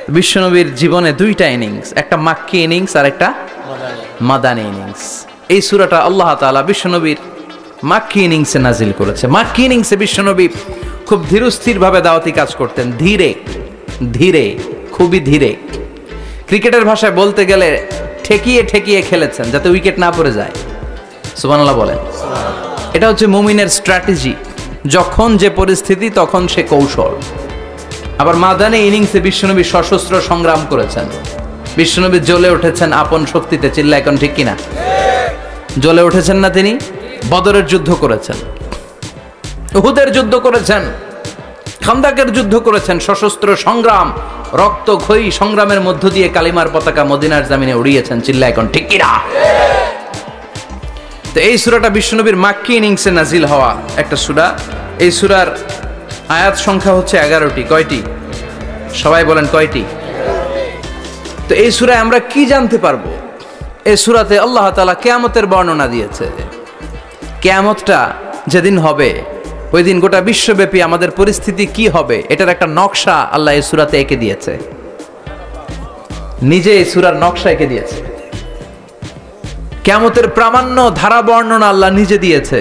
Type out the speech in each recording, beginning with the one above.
বিশ্বনবীর জীবনে দুইটা ইনিংস, একটা মাক্কি ইনিংস আর একটা মাদানী ইনিংস। এই সূরাটা আল্লাহ তাআলা বিশ্বনবীর মাক্কি ইনিংসে নাজিল করেছে। মাক্কি ইনিংসে বিশ্বনবী খুব ধীরস্থিরভাবে দাওয়াতি কাজ করতেন, ধীরে ধীরে, খুবই ধীরে। ক্রিকেটের ভাষায় বলতে গেলে ঠেকিয়ে ঠেকিয়ে খেলেছেন যাতে উইকেট না পড়ে যায়। সুবহানাল্লাহ বলেন। এটা হচ্ছে মুমিনের স্ট্র্যাটেজি, যখন যে পরিস্থিতি তখন সে কৌশল। আবার মাদানী ইনিংসে বিশ্বনবী সশস্ত্র সংগ্রাম করেছেন। বিশ্বনবী জ্বলে উঠেছেন আপন শক্তিতে, চিল্লা এখন ঠিক কিনা? জ্বলে উঠেছেন না তিনি? বদরের যুদ্ধ করেছেন, উহুদের যুদ্ধ করেছেন, খান্দাকের যুদ্ধ করেছেন। সশস্ত্র সংগ্রাম, রক্তক্ষয়ী সংগ্রামের মধ্য দিয়ে কালিমার পতাকা মদিনার জামিনে উড়িয়েছেন, চিল্লা এখন ঠিক কিনা? তো এই সূরাটা বিশ্বনবীর মাক্কি ইনিংসে নাজিল হওয়া একটা সূরা। এই সূরার আয়াত সংখ্যা হচ্ছে 11টি। কয়টি? সবাই বলেন কয়টি? তো এই সূরায় আমরা কি জানতে পারবো? এই সূরাতে আল্লাহ তাআলা কিয়ামতের বর্ণনা দিয়েছে। কিয়ামতটা যেদিন হবে, ওই দিন গোটা বিশ্বব্যাপী আমাদের পরিস্থিতি কি হবে এটার একটা নকশা আল্লাহ এই সূরাতে এঁকে দিয়েছে। নিজে এই সূরার নকশা এঁকে দিয়েছে। কিয়ামতের প্রামাণ্য ধারা বর্ণনা আল্লাহ নিজে দিয়েছে।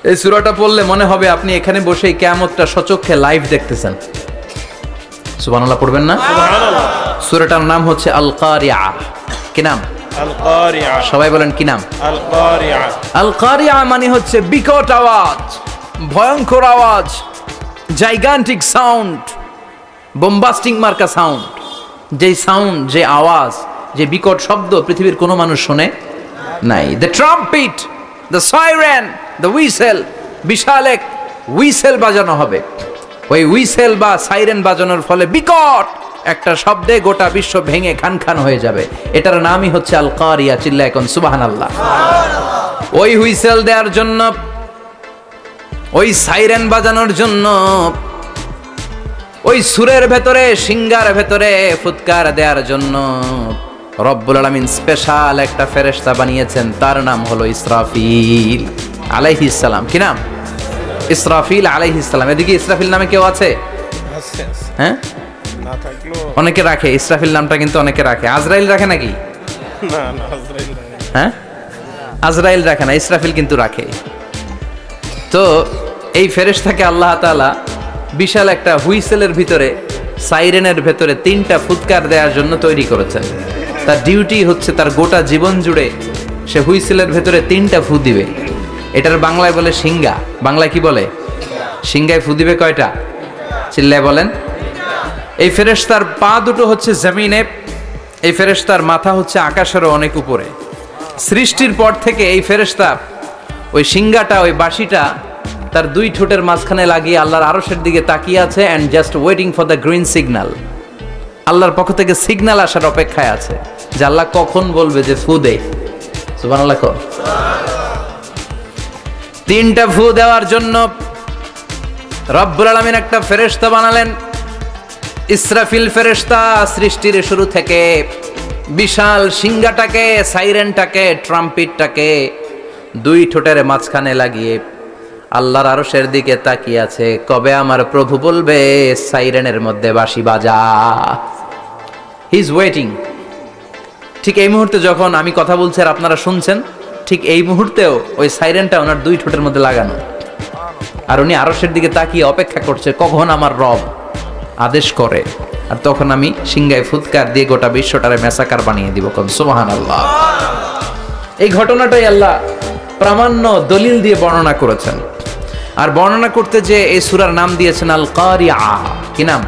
এই সূরাটা পড়লে মনে হবে আপনি এখানে বসে কিয়ামতটা সচক্ষে লাইভ দেখতেছেন। সুবহানাল্লাহ পড়বেন না? সুবহানাল্লাহ। সূরাটার নাম হচ্ছে আল কারিয়া। কি নাম? আল কারিয়া। সবাই বলেন কি নাম? আল কারিয়া। আল কারিয়া মানে হচ্ছে বিকট আওয়াজ, ভয়ঙ্কর আওয়াজ, জাইগান্টিক সাউন্ড, বোম্বাস্টিং মার্কা সাউন্ড। যেই সাউন্ড, যে আওয়াজ, যে বিকট শব্দ পৃথিবীর কোনো মানুষ শুনে নাই। The trumpet, the siren, the whistle, বিশাল এক হুইসেল বাজানো হবে। ওই হুইসেল বা সাইরেন বাজানোর ফলে বিকট একটা শব্দে গোটা বিশ্ব ভেঙে খান খান হয়ে যাবে। এটার নামই হচ্ছে আল কারিয়া। চিল্লা এখন সুবহানাল্লাহ। ওই হুইসেল দেওয়ার জন্য, ওই সাইরেন বাজানোর জন্য, ওই সুরের ভেতরে, সিঙ্গার ভেতরে ফুৎকার দেওয়ার জন্য রব্বুল আলামিন স্পেশাল একটা ফেরেশতা বানিয়েছেন। তার নাম হলো ইসরাফিল আলাইহিস সালাম। কি নাম? ইসরাফিল আলাইহিস সালাম। এদিকে ইসরাফিল নামে কেউ আছে? হ্যাঁ, অনেকে রাখে ইসরাফিল নামটা, কিন্তু অনেকে রাখে। আজরাইল রাখে নাকি? না না, আজরাইল রাখে। হ্যাঁ, আজরাইল রাখে না, ইসরাফিল কিন্তু রাখে। তো এই ফেরেশতাকে আল্লাহ তাআলা বিশাল একটা হুইসেলের ভিতরে, সাইরেনের ভেতরে 3টা ফুৎকার দেওয়ার জন্য তৈরি করেছেন। তার ডিউটি হচ্ছে তার গোটা জীবন জুড়ে সে হুইসেলের ভেতরে 3টা ফু দিবে। এটার বাংলায় বলে সিঙ্গা। বাংলায় কি বলে? সিঙ্গায় ফু দিবে কয়টা? চিল্লায় বলেন। এই ফেরেশতার পা দুটো হচ্ছে জমিনে, এই ফেরেশতার মাথা হচ্ছে আকাশেরও অনেক উপরে। সৃষ্টির পর থেকে এই ফেরেশতা ওই সিঙ্গাটা, ওই বাঁশিটা তার 2 ঠোঁটের মাঝখানে লাগিয়ে আল্লাহর আরশের দিকে তাকিয়ে আছে, and just waiting for the green signal. আল্লাহর পক্ষ থেকে সিগন্যাল আসার অপেক্ষায় আছে যে আল্লাহ কখন বলবে যে ফু দে। সুবহানাল্লাহ। 3টা ফু দেওয়ার জন্য রব্বুল আলামিন একটা ফেরেশতা বানালেন, ইসরাফিল ফেরেশতা। সৃষ্টির শুরু থেকে বিশাল সিঙ্গাটাকে, সাইরেনটাকে, ট্রাম্পিটটাকে 2 ঠোঁটের মাঝখানে লাগিয়ে আল্লাহর আরশের দিকে তাকিয়ে আছে, কবে আমার প্রভু বলবে সাইরেনের মধ্যে বাঁশি বাজা। He is waiting. ঠিক এই মুহূর্তে যখন আমি কথা বলছি আর আপনারা শুনছেন, ঠিক এই মুহূর্তেও ওই সাইরেনটা ওনার 2 ঠোঁটের মধ্যে লাগানো, আর উনি আরশের দিকে তাকিয়ে অপেক্ষা করছে কখন আমার রব আদেশ করে, আর তখন আমি সিঙ্গায় ফুৎকার দিয়ে গোটা বিশ্বটারে মেসাকার বানিয়ে দিব। সুবহানাল্লাহ। এই ঘটনাটাই আল্লাহ প্রামাণ্য দলিল দিয়ে বর্ণনা করেছেন। আর বর্ণনা করতে যে এই সূরার নাম দিয়েছেন আল কারিয়া। কি নাম?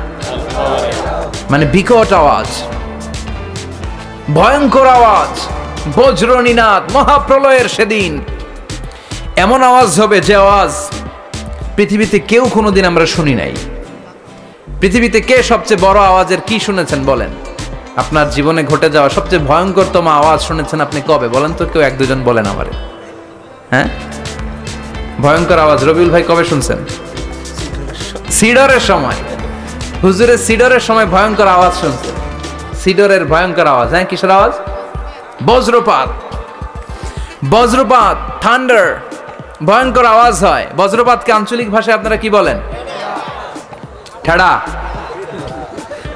মানে বিকট আওয়াজ, ভয়ঙ্কর আওয়াজ, বজ্রনিনাদ, মহাপ্রলয়ের সেদিন এমন আওয়াজ হবে যে আওয়াজ পৃথিবীতে কেউ কোনোদিন আমরা শুনি নাই। পৃথিবীতে কে সবচেয়ে বড় আওয়াজের কি শুনেছেন বলেন? আপনার জীবনে ঘটে যাওয়া সবচেয়ে ভয়ঙ্করতম আওয়াজ শুনেছেন আপনি কবে বলেন তো? কেউ 1-2 বলেন আমারে। হ্যাঁ, ভয়ঙ্কর আওয়াজ রবিউল ভাই কবে শুনছেন? সিডরের সময়। হুজুরের সিডরের সময় ভয়ঙ্কর আওয়াজ শুনছেন। সিডরের ভয়ঙ্কর আওয়াজ। হ্যাঁ, কিসের আওয়াজ? বজ্রপাত। বজ্রপাত, থান্ডার, ভয়ঙ্কর আওয়াজ হয়। বজ্রপাতকে আঞ্চলিক ভাষায় আপনারা কি বলেন? ঠেড়া।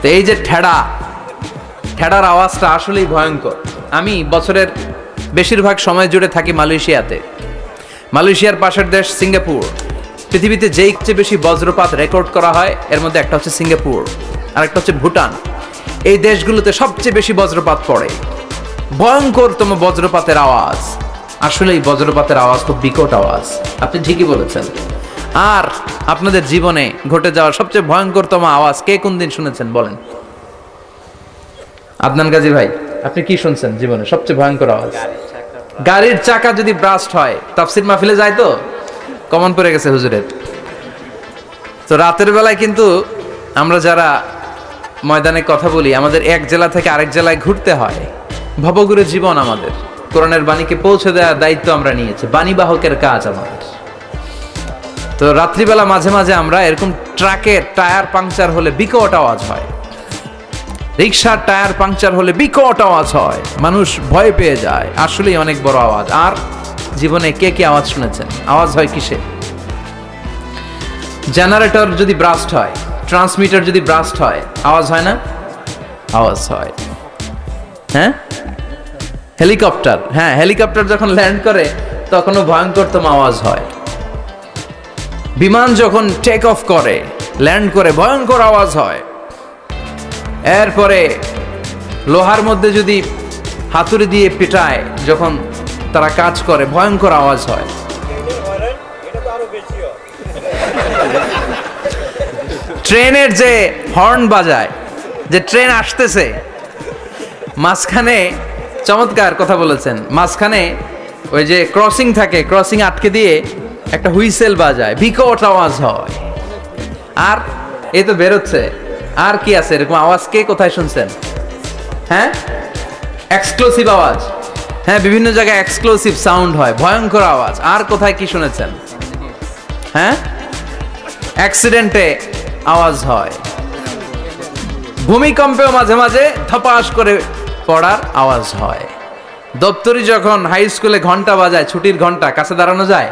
তো এই যে ঠেড়ার আওয়াজটা আসলেই ভয়ঙ্কর। আমি বছরের বেশিরভাগ সময় জুড়ে থাকি মালয়েশিয়াতে। মালয়েশিয়ার পাশের দেশ সিঙ্গাপুর। পৃথিবীতে যেই চেয়ে বেশি বজ্রপাত রেকর্ড করা হয় এর মধ্যে একটা হচ্ছে সিঙ্গাপুর, আর একটা হচ্ছে ভুটান। এই দেশগুলোতে সবচেয়ে বেশি বজ্রপাত পড়ে, ভয়ঙ্করতম বজ্রপাতের আওয়াজ। আসলে এই বজ্রপাতের আওয়াজ খুব বিকট আওয়াজ, আপনি ঠিকই বলেছেন। আর আপনাদের জীবনে ঘটে যাওয়া সবচেয়ে ভয়ঙ্করতম আওয়াজ কে কোন দিন শুনেছেন বলেন? আদনান গাজী ভাই, আপনি কি শুনছেন জীবনে সবচেয়ে ভয়ঙ্কর আওয়াজ? গাড়ির চাকা যদি ব্রাস্ট হয়। তাফসির মাহফিলে যায় তো কমন পড়ে গেছে হুজুরের। তো রাতের বেলায় কিন্তু আমরা যারা ময়দানে কথা বলি, আমাদের এক জেলা থেকে আরেক জেলায় ঘুরতে হয়। ভবঘুরে জীবন আমাদের। কোরআনের বাণীকে পৌঁছে দেওয়ার দায়িত্ব আমরা নিয়েছি, বাণী বাহকের কাজ আমাদের। তো রাত্রিবেলা মাঝে মাঝে আমরা এরকম ট্রাকের টায়ার পাংচার হলে বিকট আওয়াজ হয়, রিক্সার টায়ার পাংচার হলে বিকট আওয়াজ হয়, মানুষ ভয় পেয়ে যায়। আসলেই অনেক বড় আওয়াজ। আর জীবনে কে কি আওয়াজ শুনেছেন? আওয়াজ হয় কিসে? জেনারেটর যদি ব্রাস্ট হয়, ট্রান্সমিটার যদি ব্রাস্ট হয়, আওয়াজ হয় না? আওয়াজ হয়। হ্যাঁ, হেলিকপ্টার, হ্যাঁ হেলিকপ্টার যখন ল্যান্ড করে তখনও ভয়ঙ্করতম আওয়াজ হয়। বিমান যখন টেক অফ করে, ল্যান্ড করে, ভয়ঙ্কর আওয়াজ হয়। এরপরে লোহার মধ্যে যদি হাতুড়ি দিয়ে পিটায়, যখন তারা কাজ করে, ভয়ঙ্কর আওয়াজ হয়। ট্রেনের যে হর্ন বাজায়, যে ট্রেন আসতেছে, মাঝখানে চমৎকার কথা বলেছেন, মাঝখানে ওই যে ক্রসিং থাকে, ক্রসিং আটকে দিয়ে একটা হুইসেল বাজায়, বিকট আওয়াজ হয়। আর এই তো বেরোচ্ছে। আর কি আছে এরকম আওয়াজ? কে কোথায় শুনছেন? হ্যাঁ, এক্সক্লুসিভ আওয়াজ। হ্যাঁ, বিভিন্ন জায়গায় এক্সক্লুসিভ সাউন্ড হয়, ভয়ঙ্কর আওয়াজ। আর কোথায় কি শুনেছেন? হ্যাঁ, অ্যাক্সিডেন্টে আওয়াজ হয়, ভূমিকম্পেও মাঝে মাঝে ধপাস করে পড়ার আওয়াজ হয়। দপ্তরি যখন হাই স্কুলে ঘন্টা বাজায়, ছুটির ঘন্টা, কাছে দাঁড়ানো যায়,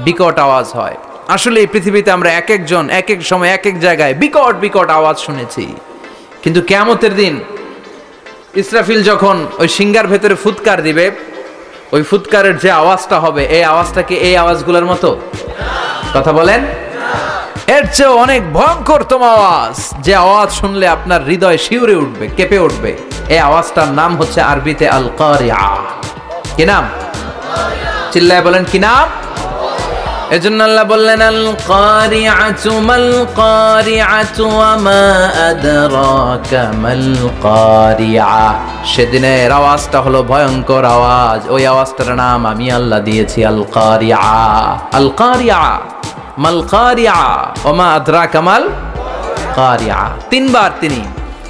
বিকট আওয়াজ হয়। আসলে এই পৃথিবীতে আমরা এক একজন এক এক সময় এক এক জায়গায় বিকট বিকট আওয়াজ শুনেছি। কিন্তু কিয়ামতের দিন ইসরাফিল যখন ওই সিংহার ভেতরে ফুৎকার দিবে, ওই ফুৎকারের যে আওয়াজটা হবে, এই আওয়াজটা কি এই আওয়াজগুলোর মতো? কথা বলেন। এর চেয়ে অনেক ভয়ঙ্করতম আওয়াজ, যে আওয়াজ শুনলে আপনার হৃদয় শিউরে উঠবে, কেঁপে উঠবে। এই আওয়াজটার নাম হচ্ছে আরবিতে আল কারিআ। কি নাম? চিল্লায় বলেন কি নাম? এজন্য আল্লাহ বললেন আল কারিআতু মাল কারিআতু ওয়া মা আদরাকা মাল কারিআ। সেদিনের আওয়াজটা হলো ভয়ঙ্কর আওয়াজ। ওই আওয়াজটার নাম আমি আল্লাহ দিয়েছি আল কারিআ। আল কারিআ মাল কারিআ ওয়া মা আদরাকা মাল কারিআ। তিনবার তিনি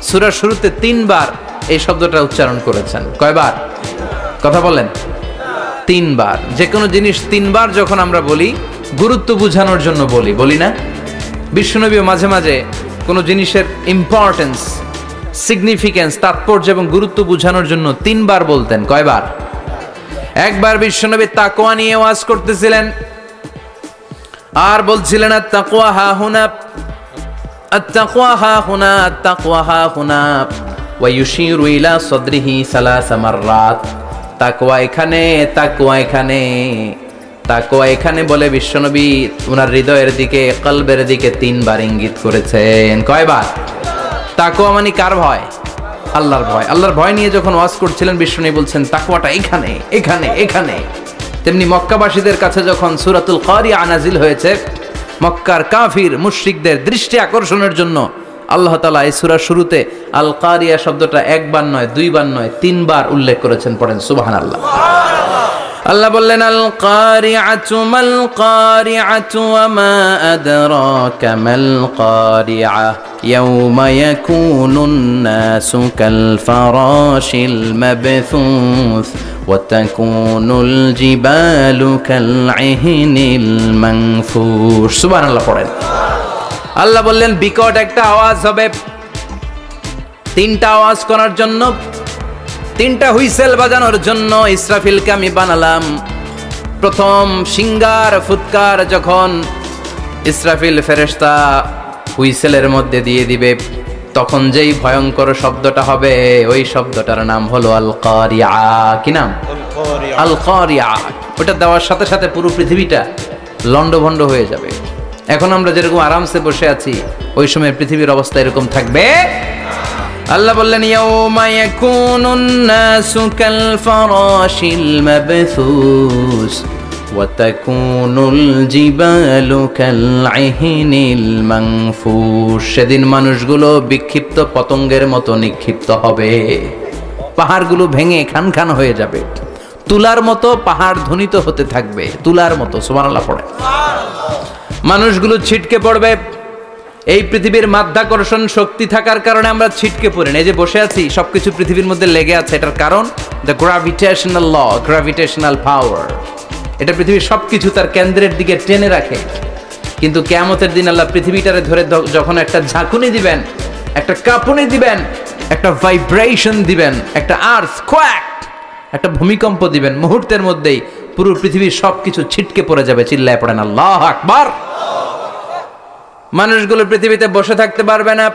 সূরার শুরুতে তিনবার এই শব্দটা উচ্চারণ করেছেন। কয়বার? কথা বলেন। তিনবার। যে কোনো জিনিস তিনবার যখন আমরা বলি, গুরুত্ব বোঝানোর জন্য বলি না? বিশ্বনবী মাঝে মাঝে কোনো জিনিসের ইম্পর্টেন্স, সিগনিফিকেন্স, তাৎপর্য এবং গুরুত্ব বোঝানোর জন্য তিনবার বলতেন। কয়বার? একবার বিশ্বনবী তাকওয়া নিয়ে ওয়াজ করতেছিলেন, আর বলছিলেন আত-তাকওয়া হা হুনা, আত-তাকওয়া হা হুনা, আত-তাকওয়া হা হুনা, ওয়া ইউশিরু ইলা সাদরিহি সালাসা মাররাত। তাকওয়া এখানে, তাকওয়া এখানে, তাকওয়া এখানে বলে বিশ্বনবী ওনার হৃদয়ের দিকে, কলবের দিকে তিনবার ইঙ্গিত করেছেন। কয়বার? তাকওয়া মানে কার ভয়? আল্লাহর ভয়। আল্লাহর ভয় নিয়ে যখন ওয়াজ করছিলেন, বিশ্বনবী বলছেন তাকওয়াটা এখানে, এখানে, এখানে। তেমনি মক্কাবাসীদের কাছে যখন সূরাতুল কারিআ নাজিল হয়েছে, মক্কার কাফির মুশরিকদের দৃষ্টি আকর্ষণের জন্য আল্লাহ তাআলা এই সূরার শুরুতে আল কারিআ শব্দটা একবার নয়, দুইবার নয়, তিনবার উল্লেখ করেছেন। পড়েন সুবহানাল্লাহ। আল্লাহ বললেন আল কারিআতু মাল কারিআতু ওয়া মা আদরাকা মাল কারিআ ইয়াউমা ইয়াকুনুন নাসু কাল ফারাশিল মাবথুস ওয়া তাকুনুল জিবালু কাল ইহনিল মানফুশ। সুবহানাল্লাহ পড়েন। আল্লাহ বললেন বিকট একটা আওয়াজ হবে। তিনটা আওয়াজ করার জন্য, তিনটা হুইসেল বাজানোর জন্য ইসরাফিলকে আমি বানালাম। প্রথম সিংগার ফুৎকার যখন ইসরাফিল ফেরেশতা হুইসেলের মধ্যে দিয়ে দিবে, তখন যেই ভয়ঙ্কর শব্দটা হবে ওই শব্দটার নাম হলো আল কারিয়া। কি নাম? আল কারিয়া। ওটা দেওয়ার সাথে সাথে পুরো পৃথিবীটা লন্ডভন্ড হয়ে যাবে। এখন আমরা যেরকম আরামসে বসে আছি, ওই সময় পৃথিবীর অবস্থা এরকম থাকবে। আল্লাহ বললেন ইয়াউমা ইয়াকুনুন নাসু কাল ফারাশিল মাবথুস ওয়া তাকুনুল জিবালু কাল ইহনিল মানফুস। সেদিন মানুষগুলো বিক্ষিপ্ত পতঙ্গের মতো নিক্ষিপ্ত হবে, পাহাড়গুলো ভেঙে খান খান হয়ে যাবে, তুলার মতো পাহাড় ধ্বনিত হতে থাকবে, তুলার মতো। সুবহানাল্লাহ পড়ে। মানুষগুলো ছিটকে পড়বে। এই পৃথিবীর মাধ্যাকর্ষণ শক্তি থাকার কারণে আমরা ছিটকে পড়ি না। এই যে বসে আছি, সবকিছু পৃথিবীর মধ্যে লেগে আছে, এটার কারণ দ্য গ্র্যাভিটেশনাল ল, গ্র্যাভিটেশনাল পাওয়ার। এটা পৃথিবীর সবকিছু তার কেন্দ্রের দিকে টেনে রাখে। কিন্তু কিয়ামতের দিন আল্লাহ পৃথিবীটারে ধরে যখন একটা ঝাঁকুনি দিবেন, একটা কাঁপুনি দিবেন, একটা ভাইব্রেশন দিবেন, একটা আর্থকোয়াক, একটা ভূমিকম্প দিবেন, মুহূর্তের মধ্যেই পুরো পৃথিবীর সবকিছু ছিটকে পড়ে যাবে। চিল্লায় পড়েন আল্লাহু আকবার। মানুষগুলো পৃথিবীতে বসে থাকতে পারবে না,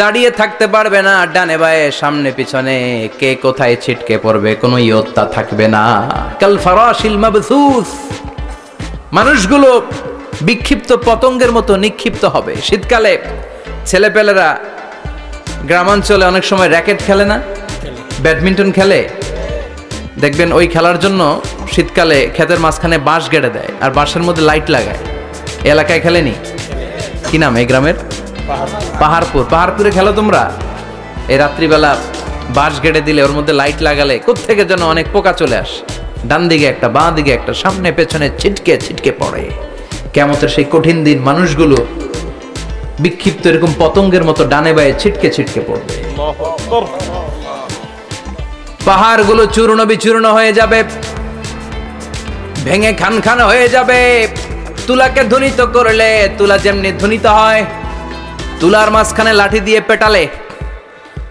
দাঁড়িয়ে থাকতে পারবে না, ডানে বায়ে সামনে পিছনে কে কোথায় ছিটকে পড়বে কোনো ইয়ত্তা থাকবে না। কাল ফারাশিল মাবথুস। মানুষগুলো বিক্ষিপ্ত পতঙ্গের মতো নিক্ষিপ্ত হবে। শীতকালে ছেলেপেলেরা গ্রামাঞ্চলে অনেক সময় র্যাকেট খেলে না, ব্যাডমিন্টন খেলে, দেখবেন ওই খেলার জন্য শীতকালে ক্ষেতের মাঝখানে বাঁশ গেড়ে দেয় আর বাঁশের মধ্যে লাইট লাগায়। এলাকায় খেলেনি? কি নাম এই গ্রামের? পাহাড়পুর। পাহাড়পুরে খেলো তোমরা? এই রাত্রিবেলা বাঁশ গেড়ে দিলে ওর মধ্যে লাইট লাগালে কোত্থেকে যেন অনেক পোকা চলে আসে, ডান দিকে একটা, বাঁ দিকে একটা, সামনে পেছনে ছিটকে ছিটকে পড়ে। কিয়ামতের সেই কঠিন দিন মানুষগুলো বিক্ষিপ্ত এরকম পতঙ্গের মতো ডানে বায়ে ছিটকে ছিটকে পড়বে। পাহাড়গুলো চূর্ণ বিচূর্ণ হয়ে যাবে, ভেঙে খান খান হয়ে যাবে। তুলাকে ধ্বনিত করলে তুলা যেমনি ধ্বনিত হয়, তুলার মাঝখানে লাঠি দিয়ে পেটালে,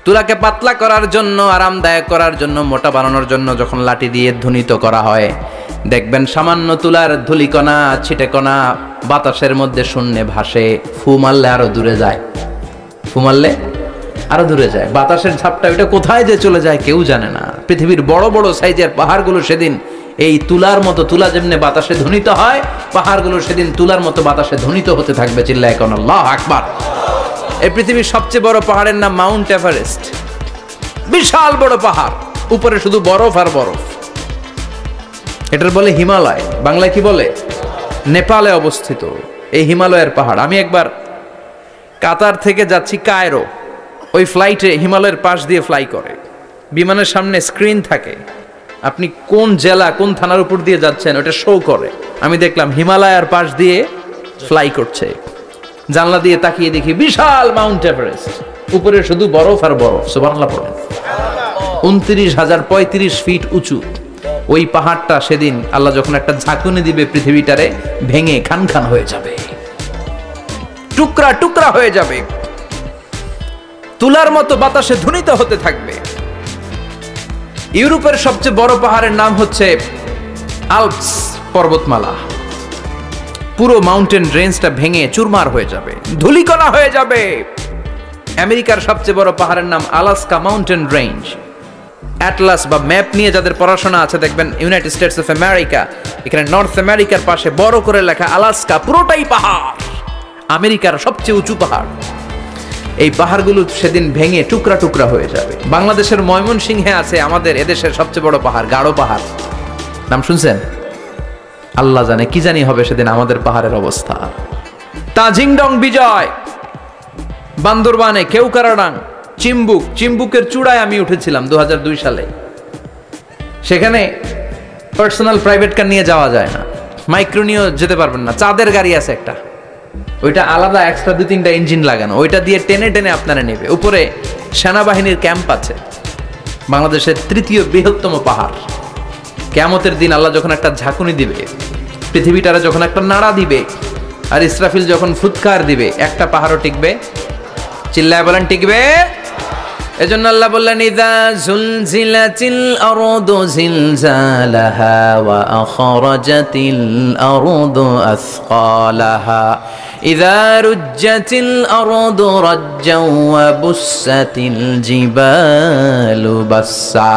তুলাকে পাতলা করার জন্য, আরামদায়ক করার জন্য, মোটা বানানোর জন্য যখন লাঠি দিয়ে ধ্বনিত করা হয়, দেখবেন সামান্য তুলার ধুলিকণা ছিটেকণা বাতাসের মধ্যে শূন্যে ভাসে। ফু মারলে আরো দূরে যায়, ফু মারলে আরো দূরে যায়। বাতাসের ঝাপটা ওইটা কোথায় যে চলে যায় কেউ জানে না। পৃথিবীর বড় বড় সাইজের পাহাড়গুলো সেদিন এই তুলার মতো, তুলা যেমনি বাতাসে ধ্বনিত হয়, পাহাড়গুলো সেদিন তুলার মতো বাতাসে ধ্বনিত হতে থাকবে। চিল্লায় কোন আল্লাহু আকবার। এই পৃথিবীর সবচেয়ে বড় পাহাড়ের নাম মাউন্ট এভারেস্ট। বিশাল বড় পাহাড়, উপরে শুধু বরফ আর বরফ। এটার বলে হিমালয়। বাংলায় কি বলে? নেপালে অবস্থিত এই হিমালয়ের পাহাড়। আমি একবার কাতার থেকে যাচ্ছি কায়রো, ওই ফ্লাইটে হিমালয়ের পাশ দিয়ে ফ্লাই করে, বিমানের সামনে স্ক্রিন থাকে, আপনি কোন জেলা কোন থানার উপর দিয়ে যাচ্ছেন ওটা শো করে। আমি দেখলাম হিমালয়ের পাশ দিয়ে ফ্লাই করছে। জানলা দিয়ে তাকিয়ে দেখি বিশাল মাউন্ট এভারেস্ট, উপরে শুধু বরফ আর বরফ। সুবহানাল্লাহ পড়েন। 29,035 ফিট উঁচু ওই পাহাড়টা সেদিন আল্লাহ যখন একটা ঝাঁকুনি দিবে, পৃথিবীটারে ভেঙে খান খান হয়ে যাবে, টুকরা টুকরা হয়ে যাবে, তুলার মতো বাতাসে ধ্বনিত হতে থাকবে। ইউরোপের সবচেয়ে বড় পাহাড়ের নাম হচ্ছে আল্পস পর্বতমালা। পুরো মাউন্টেন রেঞ্জটা ভেঙে চুরমার হয়ে যাবে, ধূলিকণা হয়ে যাবে। আমেরিকার সবচেয়ে বড় পাহাড়ের নাম আলাস্কা মাউন্টেন রেঞ্জ। অ্যাটলাস বা ম্যাপ নিয়ে যাদের পড়াশোনা আছে দেখবেন ইউনাইটেড স্টেটস অফ আমেরিকা, এখানে নর্থ আমেরিকার পাশে বড় করে লেখা আলাস্কা, পুরোটাই পাহাড়, আমেরিকার সবচেয়ে উঁচু পাহাড়। এই পাহাড়গুলো সেদিন ভেঙে টুকরা টুকরা হয়ে যাবে। বাংলাদেশের ময়মনসিংহে আছে আমাদের এদেশের সবচেয়ে বড় পাহাড়, গাঢ় পাহাড়। নাম শুনছেন? আল্লাহ জানে কি জানি হবে সেদিন আমাদের পাহাড়ের অবস্থা। তাজিংডং বিজয়, বান্দরবানে কেউকারাডাং, চিম্বুক, চিম্বুকের চূড়ায় আমি উঠেছিলাম 2002 সালে। সেখানে পার্সোনাল প্রাইভেট কার নিয়ে যাওয়া যায় না, মাইক্রো নিয়েও যেতে পারবেন না। চাঁদের গাড়ি আছে একটা, ওইটা আলাদা এক্সট্রা 2-3টা ইঞ্জিন লাগানো, ওইটা দিয়ে টেনে টেনে আপনারা নেবে। উপরে সেনাবাহিনীর ক্যাম্প আছে। বাংলাদেশের 3য় বৃহত্তম পাহাড়। কিয়ামতের দিন আল্লাহ যখন একটা ঝাঁকুনি দিবে, পৃথিবীটারে যখন একটা নাড়া দিবে, আর ইসরাফিল যখন ফুৎকার দিবে, একটা পাহাড়ও টিকবে? চিল্লায় বলেন টিকবে? এজন্য আল্লাহ বললেন ইযা যুলজিলাতিল আরদু জিলজালাহা ওয়া আখরাজাতিল আরদু আসকালাহা ইযা রুজ্জাতিল আরদু রাজ্জাও ওয়া বুসাতিল জিবালু বাসসা।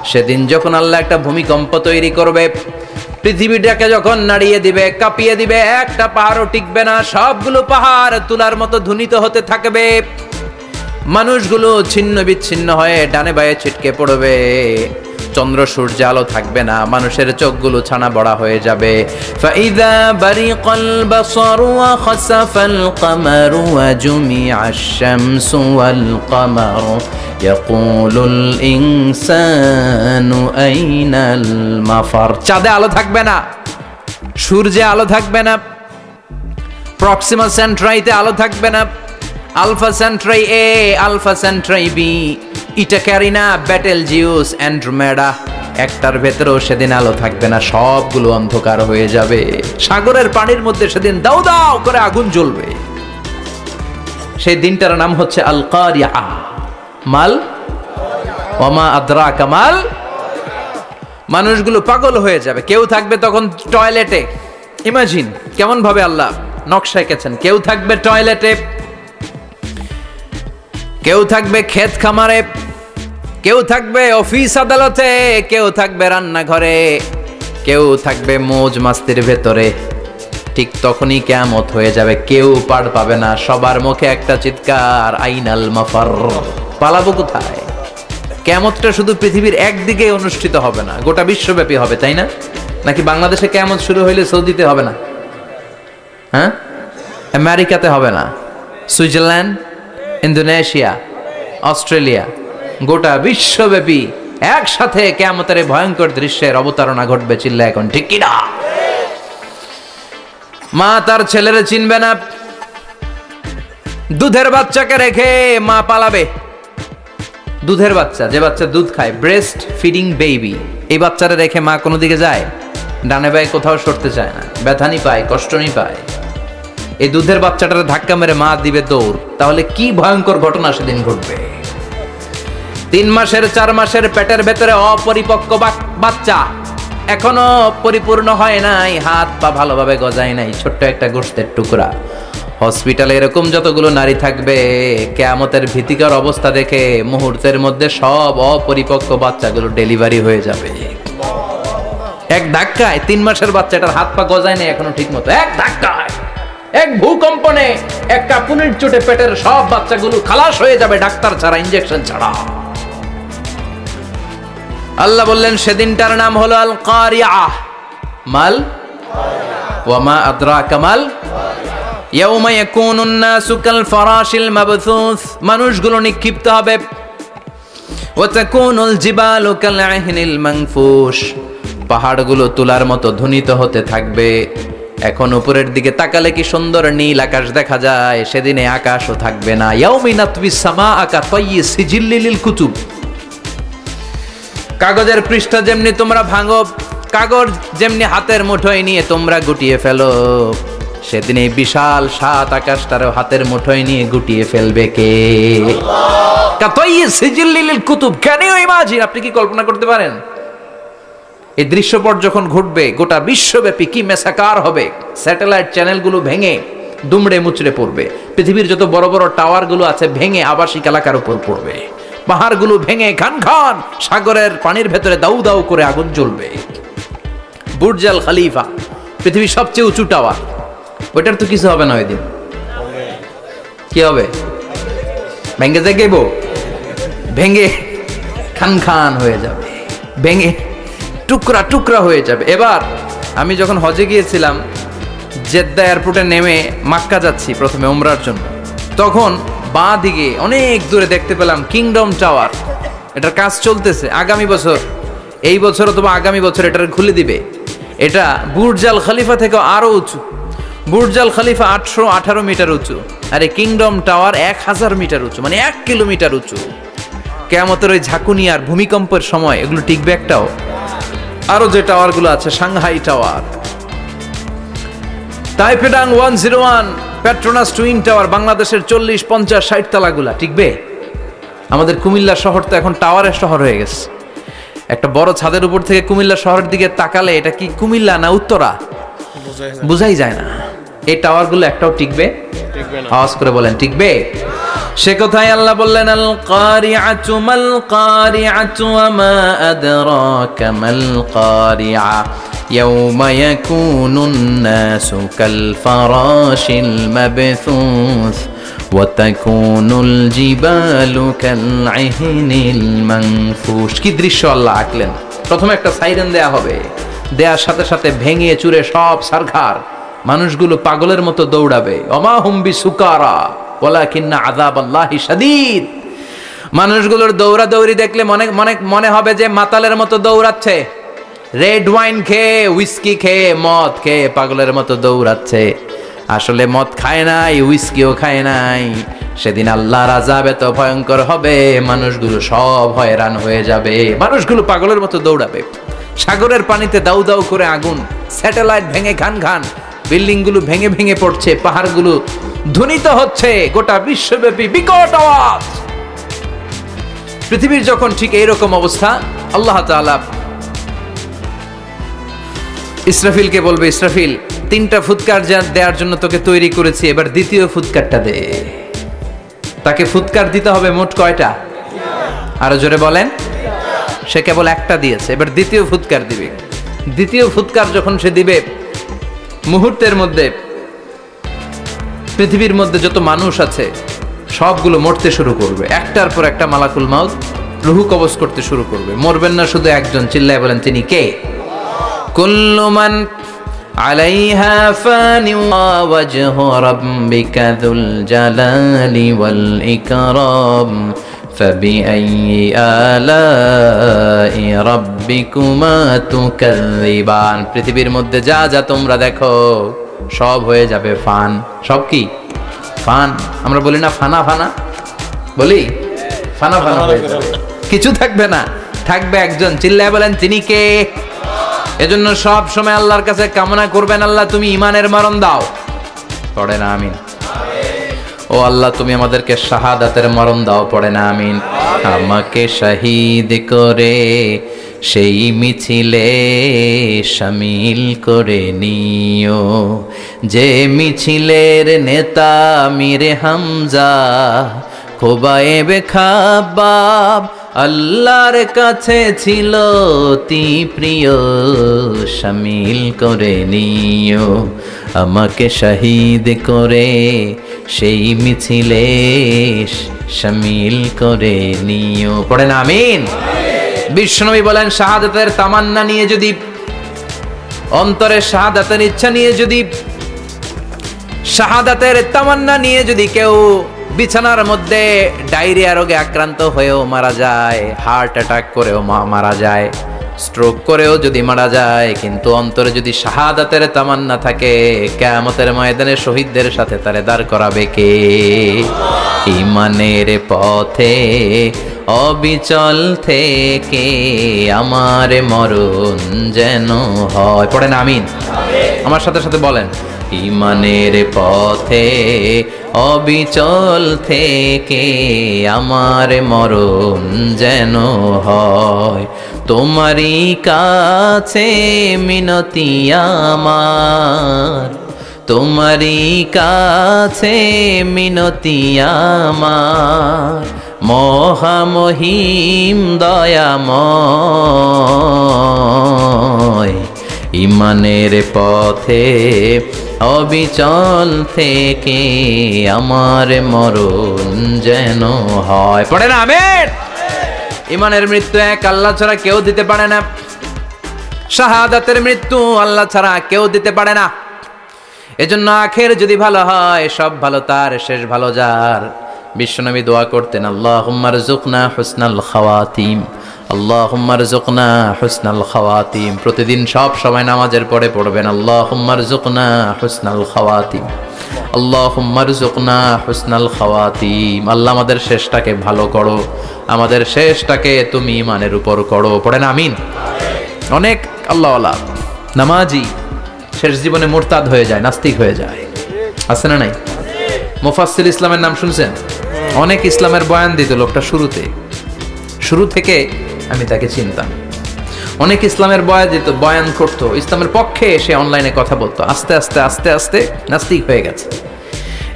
সেদিন যখন আল্লাহ একটা ভূমিকম্প তৈরি করবে, পৃথিবীটাকে যখন নাড়িয়ে দিবে, কাঁপিয়ে দিবে, একটা পাহাড়ও টিকবে না, সবগুলো পাহাড় তুলার মতো ধ্বনিত হতে থাকবে। মানুষগুলো ছিন্ন বিচ্ছিন্ন হয়ে ডানে বায়ে ছিটকে পড়বে, চন্দ্র সূর্য আলো থাকবে না, মানুষের চোখগুলো ছানা বড়া হয়ে যাবে। ফাইদা বারিকাল বাসারু ওয়া খাসাফাল কামারু ওয়া জুমিআশ শামসু ওয়াল কামারু ইয়াকুলুল ইনসানু আইনাল মাফার। চাঁদে আলো থাকবে না, সূর্যে আলো থাকবে না, প্রক্সিমা সেন্ট্রাইতে আলো থাকবে না, আলফা সেন্ট্রাই এ, আলফা সেন্ট্রাই বি, ইটা ক্যারিনা, ব্যাটেল জিউস, অ্যান্ড্রোমেডা, একটার ভেতরেও সেদিন আলো থাকবে না, সবগুলো অন্ধকার হয়ে যাবে। সাগরের পানির মধ্যে সেদিন দাউ দাউ করে আগুন জ্বলবে। সেই দিনটার নাম হচ্ছে আল কারিয়া। মাল ওয়ামা আদরাকা মাল। মানুষগুলো পাগল হয়ে যাবে। কেউ থাকবে তখন টয়লেটে, ইমাজিন কেমন ভাবে আল্লাহ নকশা এঁকেছেন। কেউ থাকবে টয়লেটে, কেউ থাকবে ক্ষেত খামারে, কেউ থাকবে অফিস আদালতে, কেউ থাকবে রান্নাঘরে, কেউ থাকবে মৌজ মাস্তির ভেতরে। ঠিক তখনই কিয়ামত হয়ে যাবে, কেউ পার পাবে না, সবার মুখে একটা চিৎকার, আইনাল মাফার। পালাবো কোথায়? কিয়ামতটা শুধু পৃথিবীর একদিকে অনুষ্ঠিত হবে না, গোটা বিশ্বব্যাপী হবে, তাই না? নাকি বাংলাদেশে কিয়ামত শুরু হইলে সৌদিতে হবে না? হ্যাঁ, আমেরিকাতে হবে না, সুইজারল্যান্ড, ইন্দোনেশিয়া, অস্ট্রেলিয়া, গোটা বিশ্বব্যাপী একসাথে কিয়ামতের ভয়ঙ্কর দৃশ্যের অবতারণা ঘটবে। চিল্লা এখন ঠিক কিনা? মা তার ছেলেরে চিনবে না, দুধের বাচ্চাকে রেখে মা পালাবে। দুধের বাচ্চা, যে বাচ্চা দুধ খায়, ব্রেস্ট ফিডিং বেবি, এই বাচ্চারা রেখে মা কোনো দিকে যায়? ডানে বায়ে কোথাও সরতে চায় না, ব্যথানি পায়, কষ্টনি পায়। এই দুধের বাচ্চাটার ধাক্কা মেরে মা দিবে দৌড়। তাহলে কি ভয়ঙ্কর ঘটনা সেদিন ঘটবে। 3 মাসের 4 মাসের পেটের ভেতরে অপরিপক্ক বাচ্চা, এখনো পরিপূর্ণ হয় নাই, হাত পা ভালোভাবে গজায় নাই, ছোট্ট একটা গোশতের টুকরা। হসপিটালে এরকম যতগুলো নারী থাকবে, কিয়ামতের ভীতিকর অবস্থা দেখে মুহূর্তের মধ্যে সব অপরিপক্ক বাচ্চাগুলো ডেলিভারি হয়ে যাবে। এক ধাক্কায় 3 মাসের বাচ্চাটার হাত পা গজায় নাই এখনো ঠিক মতো, এক ধাক্কায়, এক ভূকম্পনে, এক কাঁপুনির চোটে পেটের সব বাচ্চাগুলো খালাস হয়ে যাবে, ডাক্তার ছাড়া, ইনজেকশন ছাড়া। আল্লাহ বললেন সেদিনটার নাম হলো আল কারিয়া। মাল ওয়ামা আদরাকা মাল। ইয়াউমা ইয়াকুনুন নাসু কাল ফারাশিল মাবথুস, মানুষগুলো নিক্ষিপ্ত হবে। ওয়া তাকুনুল জিবালু কাল আহিনিল মানফুশ, পাহাড়গুলো তুলার মতো ধ্বনিত হতে থাকবে। এখন উপরের দিকে তাকালে কি সুন্দর নীল আকাশ দেখা যায়, সেদিনে আকাশও থাকবে না। ইয়াউমি নাতবিস সামাআ কাতাইয়ি সিজিল্লিল কুতুব, কাগজের পৃষ্ঠা যেমনি তোমরা ভাঙো, কাগজ যেমনি হাতের মুঠোয় নিয়ে তোমরা গুটিয়ে ফেলো, সেদিন এই বিশাল 7 আকাশটারও হাতের মুঠোয় নিয়ে গুটিয়ে ফেলবে কে? কাতাইয়ি সিজিল্লিল কুতুব। Can you imagine? আপনি কি কল্পনা করতে পারেন এই দৃশ্যপট যখন ঘটবে গোটা বিশ্বব্যাপী কি মেসাকার হবে? স্যাটেলাইট চ্যানেলগুলো ভেঙে দুমড়ে মুচড়ে পড়বে, পৃথিবীর যত বড় বড় টাওয়ারগুলো আছে ভেঙে আবাসিক এলাকার উপর পড়বে, পাহাড়গুলো ভেঙে খান খান সাগরের পানির ভেতরে দাউ দাউ করে আগুন জ্বলবে। বুর্জ আল খলিফা, পৃথিবীর সবচেয়ে উঁচু টাওয়ার, ওইটার তো কিছু হবে না। ওই দিন কি হবে? ভেঙে যাইব, ভেঙে খান খান হয়ে যাবে, ভেঙে টুকরা টুকরা হয়ে যাবে। এবার আমি যখন হজে গিয়েছিলাম, জেদ্দা এয়ারপোর্টে নেমে মাক্কা যাচ্ছি প্রথমে উমরার জন্য, তখন বাঁ দিকে অনেক দূরে দেখতে পেলাম কিংডম টাওয়ার। এটার কাজ চলতেছে, আগামী বছর, এই বছর অথবা আগামী বছর এটার খুলে দিবে। এটা বুর্জ আল খলিফা থেকে আরো উঁচু। বুর্জ আল খলিফা 818 মিটার উঁচু, আর এই কিংডম টাওয়ার 1000 মিটার উঁচু, মানে 1 কিলোমিটার উঁচু। কিয়ামতের ওই ঝাঁকুনি আর ভূমিকম্পের সময় এগুলো টিকবে একটাও? আরো যে টাওয়ারগুলো আছে, সাংহাই টাওয়ার, তাইপেডাং 101, পেট্রোনাস টুইন টাওয়ার, বাংলাদেশের 40, 50, 60 তলাগুলা টিকবে? আমাদের কুমিল্লা শহর তো এখন টাওয়ারের শহর হয়ে গেছে। একটা বড় ছাদের উপর থেকে কুমিল্লা শহরের দিকে তাকালে এটা কি কুমিল্লা না উত্তরা বোঝাই যায় না। এই টাওয়ারগুলো একটাও টিকবে? টিকবে না। আওয়াজ করে বলেন টিকবে? সে কথাই আল্লাহ বললেন আল কারিআতু মাল কারিআতু ওয়া মা আদরাকা মাল কারিআ ইয়াওমা ইয়াকুনুন নাসু কাল ফারাশিল মাবথুস ওয়া তাকুনুল জিবালু কাল ইহনিল মানফুশ। কি দৃশ্য আল্লাহ আঁকলেন। প্রথমে একটা সাইরেন দেয়া হবে, দেয়ার সাথে সাথে ভেঙে চুরে সব সারখার, মানুষগুলো পাগলের মতো দৌড়াবে। ওমা হুম বিসুকারা ওয়ালাকিন্না আযাবাল্লাহি শাদীদ। মানুষগুলোর দৌড়াদৌড়ি দেখলে মনে হবে যে মাতালের মতো দৌড়াচ্ছে, রেড ওয়াইন খেয়ে, হুইস্কি খেয়ে, মদ খেয়ে পাগলের মতো দৌড়াচ্ছে। আসলে মদ খায় নাই, হুইস্কিও খায় নাই। সেদিন আল্লাহর আযাব এত ভয়ঙ্কর হবে, মানুষগুলো সব হয়রান হয়ে যাবে, মানুষগুলো পাগলের মতো দৌড়াবে। সাগরের পানিতে দাউ দাউ করে আগুন, স্যাটেলাইট ভেঙে খান খান, বিল্ডিংগুলো ভেঙে ভেঙে পড়ছে, পাহাড়গুলো ধ্বনিত হচ্ছে, গোটা বিশ্বব্যাপী বিকট আওয়াজ। পৃথিবীর যখন ঠিক এইরকম অবস্থা, আল্লাহ তাআলা ইসরাফিলকে বলবে, ইসরাফিল 3টা ফুৎকার দেওয়ার জন্য তোকে তৈরি করেছি, এবার দ্বিতীয় ফুৎকারটা দে। তাকে ফুৎকার দিতে হবে মোট কয়টা? আরো জোরে বলেন। সে কেবল একটা দিয়েছে, এবার দ্বিতীয় ফুৎকার দিবে। দ্বিতীয় ফুৎকার যখন সে দিবে, মুহূর্তের মধ্যে পৃথিবীর মধ্যে যত মানুষ আছে সবগুলো মরতে শুরু করবে, একটার পর একটা মালাকুল মাউত রুহু কবজ করতে শুরু করবে। মরবেন না শুধু একজন, চিল্লায় বলেন তিনি কে? কুল্লু মান আলাইহা ফানি ওয়া ওয়াজহু রাব্বিকা যুল জালালি ওয়াল ইকরাম ফাবিআইয়ি আলাই রাব্বিকুমা তুকাযযিবান। পৃথিবীর মধ্যে যা যা তোমরা দেখো সব হয়ে যাবে ফান। সব কি? ফান। আমরা বলি না ফানা ফানা, বলি ফানা ফানা হয়ে যাবে, কিছু থাকবে না, থাকবে একজন, চিল্লায় বলেন তিনি কে? এজন্য সব সময় আল্লাহর কাছে কামনা করবেন, আল্লাহ তুমি ঈমানের মরণ দাও। পড়ে না আমিন। ও আল্লাহ তুমি আমাদেরকে শাহাদাতের মরণ দাও। পড়ে না আমিন। আমাকে শহীদ করে সেই মিছিলে শামিল করে নিও, যে মিছিলের নেতা মীরে হামজা খোবায়েবে খাব্বাব আল্লাহর কাছে ছিল অতি প্রিয়, শামিল করে নিও। আমাকে শহীদ করে সেই মিছিলে শামিল করে নিও। পড়েন আমিন। বিশ্বনবী বলেন, শাহাদাতের তামান্না নিয়ে যদি, অন্তরে শাহাদাতের ইচ্ছা নিয়ে যদি, শাহাদাতের তামান্না নিয়ে যদি কেউ বিছানার মধ্যে ডায়রিয়া রোগে আক্রান্ত হয়েও মারা যায়, হার্ট অ্যাটাক করেও মারা যায়, স্ট্রোক করেও যদি মারা যায়, কিন্তু অন্তরে যদি শাহাদাতের তামান্না থাকে, কিয়ামতের ময়দানে শহীদদের সাথে তারে দাঁড় করাবে কে? ঈমানের পথে অবিচল থেকে আমার মরণ যেন হয়। পড়েন আমিন। আমার সাথে সাথে বলেন, ঈমানের পথে অবিচল থেকে আমার মরণ যেন হয়। তোমারই কাছে মিনতি আমার, তোমারই কাছে মিনতি আমার, মহামহিম দয়াময়। ঈমানের পথে অবিচল থেকে আমার মরণ যেন হয়। পড়ে না আমিন। ঈমানের মৃত্যু এক আল্লাহ ছাড়া কেউ দিতে পারে না, শাহাদাতের মৃত্যু আল্লাহ ছাড়া কেউ দিতে পারে না। এজন্য আখের যদি ভালো হয়, সব ভালো তার, শেষ ভালো যার। বিশ্বনবী দোয়া করতেন, আল্লাহুম্মা রযুকনা হুসনাল খাওয়াতিম, আল্লাহুম্মা রযুকনা হুসনাল খাওয়াতিম। প্রতিদিন সব সময় নামাজের পরে পড়বেন, আল্লাহুম্মা রযুকনা হুসনাল খাওয়াতিম, আল্লাহুম্মা রযুকনা হুসনাল খাওয়াতিম। আল্লাহ আমাদের শেষটাকে ভালো করো, আমাদের শেষটাকে তুমি ঈমানের উপর করো। পড়েন আমিন। অনেক আল্লাহওয়ালা নামাজি শেষ জীবনে মুরতাদ হয়ে যায়, নাস্তিক হয়ে যায়, আছে না নাই? মুফাসসির ইসলামের নাম শুনছেন? অনেক ইসলামের বয়ান দিত লোকটা, শুরু থেকে আমি তাকে চিনতাম। অনেক ইসলামের বয়ান করতো, ইসলামের পক্ষে এসে অনলাইনে কথা বলতো, আস্তে আস্তে আস্তে আস্তে নাস্তিক হয়ে গেছে।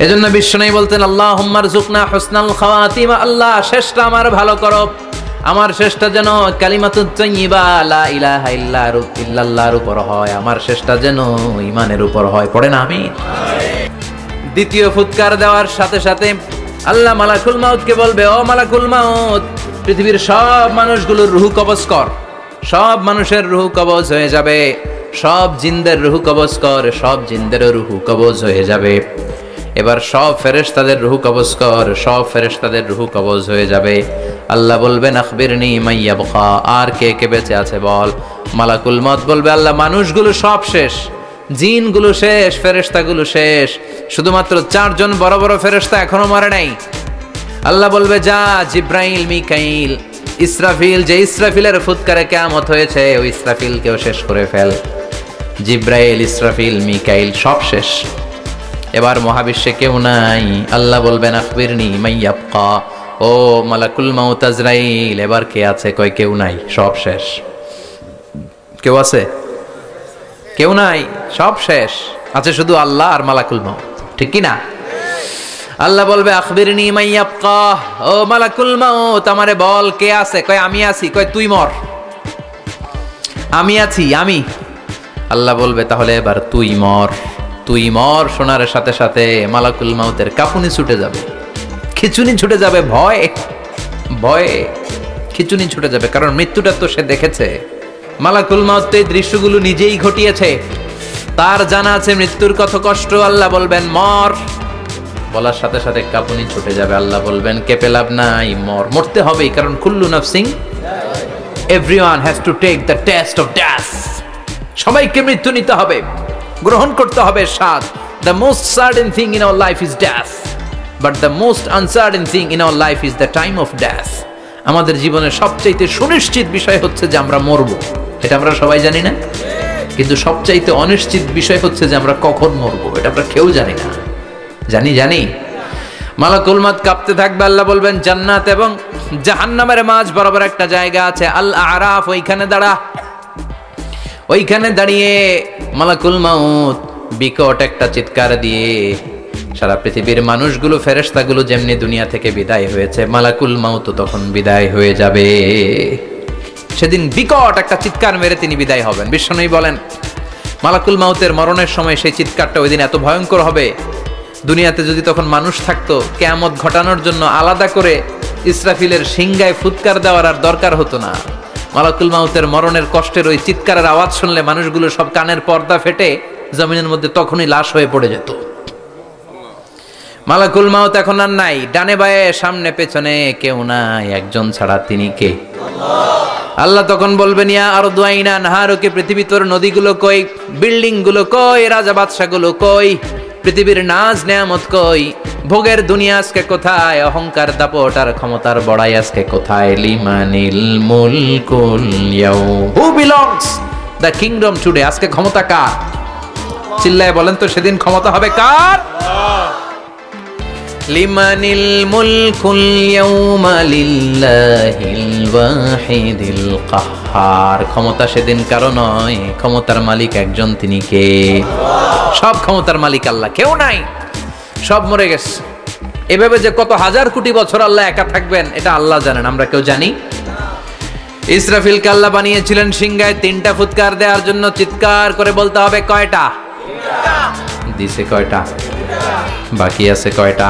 এজন্য বিশ্বনবী বলতেন আল্লাহুম্মা রযুকনা হুসনাল খাওয়াতিমা, আল্লাহ শেষটা আমার ভালো করো, আমার শেষটা যেন কালিমাতুত তাইয়্যিবা লা ইলাহা ইল্লাল্লাহর উপর হয়, আমার শেষটা যেন ঈমানের উপর হয়। পড়ে না আমিন। দ্বিতীয় ফুৎকার দেওয়ার সাথে সাথে আল্লাহ মালাকুল মাউতকে বলবে, ও মালাকুল মাউত, পৃথিবীর সব মানুষগুলোর রূহ কবজ কর। সব মানুষের রূহ কবজ হয়ে যাবে, সব জিনদের রূহ কবজ কর, সব জিনদেরও রূহ কবজ হয়ে যাবে। এবার সব ফেরেশতাদের রূহ কবজ কর, সব ফেরেশতাদের রূহ কবজ হয়ে যাবে। আল্লাহ বলবেন আখবিরনি মাইয়াবকা, আর কে কে বেঁচে আছে বল। মালাকুল মউত বলবে আল্লাহ মানুষগুলো সব শেষ, জিনগুলো শেষ, ফেরেশতাগুলো শেষ, শুধুমাত্র 4 জন বড় বড় ফেরেশতা এখনো মরে নাই। আল্লাহ বলবে যা জিব্রাইল, মিকাইল, ইসরাফিল, যে ইসরাফিলের ফুৎকারে কিয়ামত হয়েছে ওই ইসরাফিলকেও শেষ করে ফেল। জিব্রাইল, ইসরাফিল, মিকাইল সব শেষ। এবার মহাবিশ্বে কেউ নাই। আল্লাহ বলবেন আখবিরনি মাইয়াবকা, ও মালাকুল মাউত আজরাইল, এবার কে আছে? কয় কেউ নাই, সব শেষ। কেউ আছে? কেউ নাই, সব শেষ। আছে শুধু আল্লাহ আর মালাকুল মাউত, ঠিক কি না? আল্লাহ বলবে আখবিরনি মাইয়াবকা, ও মালাকুল মাউত আমারে বল কে আছে? কয় আমি আছি। কয় তুই মর। আমি আছি, আমি। আল্লাহ বলবে তাহলে এবার তুই মর। তুই মর শোনার সাথে সাথে মালাকুল মাউতের কাঁপুনি ছুটে যাবে, খিচুনি ছুটে যাবে, ভয়ে ভয়ে খিচুনি ছুটে যাবে, কারণ মৃত্যুটা তো সে দেখেছে। মালাকুল মাউত এই দৃশ্যগুলো নিজেই ঘটিয়েছে, তার জানা আছে মৃত্যুর কত কষ্ট। আল্লাহ বলবেন মর, বলার সাথে সাথে কাঁপুনি ছুটে যাবে। আল্লাহ বলবেন কেঁপে লাভ নাই, মর, মরতে হবেই, কারণ কুল্লু নাফসিন, everyone has to take the taste of death. সবাইকে মৃত্যু নিতে হবে, গ্রহণ করতে হবে স্বাদ। The most certain thing in our life is death, but the most uncertain thing in our life is the time of death. আমাদের জীবনের সবচাইতে সুনিশ্চিত বিষয় হচ্ছে যে আমরা মরব, এটা আমরা সবাই জানি না, কিন্তু সবচাইতে অনিশ্চিত বিষয় হচ্ছে যে আমরা কখন মরব, এটা আমরা কেউ জানি না। জানি মালাকুল মাউত কাঁপতে থাকবে। আল্লাহ বলবেন জান্নাত এবং জাহান্নামের মাঝ বরাবর একটা জায়গা আছে, আল আরাফ, ওইখানে দাঁড়া। ওইখানে দাঁড়িয়ে মালাকুল মাউত বিকট একটা চিৎকার দিয়ে সারা পৃথিবীর মানুষগুলো, ফেরেশতাগুলো যেমনি দুনিয়া থেকে বিদায় হয়েছে, মালাকুল মাউত তখন বিদায় হয়ে যাবে। সেদিন বিকট একটা চিৎকার মেরে তিনি বিদায় হবেন। বিশ্বনবী বলেন মালাকুল মাউতের মরণের সময় সেই চিৎকারটা ওই দিন এত ভয়ঙ্কর হবে, দুনিয়াতে যদি তখন মানুষ থাকতো কিয়ামত ঘটানোর জন্য আলাদা করে ইসরাফিলের সিংগায় ফুৎকার দেওয়ার আর দরকার হতো না। মালাকুল মাউতের মরণের কষ্টের ওই চিৎকারের আওয়াজ শুনলে মানুষগুলো সব কানের পর্দা ফেটে জমিনের মধ্যে তখনই লাশ হয়ে পড়ে যেত। মালাকুল মাউত এখন আর নাই, ডানে বায়ে সামনে পেছনে কেউ নাই, একজন ছাড়া, তিনি কে? আল্লাহ তখন বলবেন ইয়া আরদু আইনা নাহারুকে, পৃথিবী তোর নদীগুলো কই, বিল্ডিং গুলো কই, রাজা বাদশা গুলো কই, পৃথিবীর নাজ নেয়ামত কই, ভোগের দুনিয়া আজকে কোথায়, অহংকার দাপট আর ক্ষমতার বড়াই আজকে কোথায়? লিমানিল মুলকুল ইয়াউম, who belongs the kingdom today, আজকে ক্ষমতা কার? চিল্লায় বলেন তো সেদিন ক্ষমতা হবে কার? লিমানিল মুলকুল ইয়াউমা লিল্লাহিল ওয়াহিদিল কাহ্হার, ক্ষমতা সেদিন কারো নয়, ক্ষমতার মালিক একজন, তিনি কে? সব ক্ষমতার মালিক আল্লাহ, কেউ নাই, সব মরে গেছে। এভাবে যে কত হাজার কোটি বছর আল্লাহ একা থাকবেন এটা আল্লাহ জানেন, আমরা কেউ জানি? ইসরাফিলকে আল্লাহ বানিয়েছিলেন সিংহায় 3টা ফুৎকার দেওয়ার জন্য, চিৎকার করে বলতে হবে কয়টা? দিছে কয়টা? বাকি আছে কয়টা?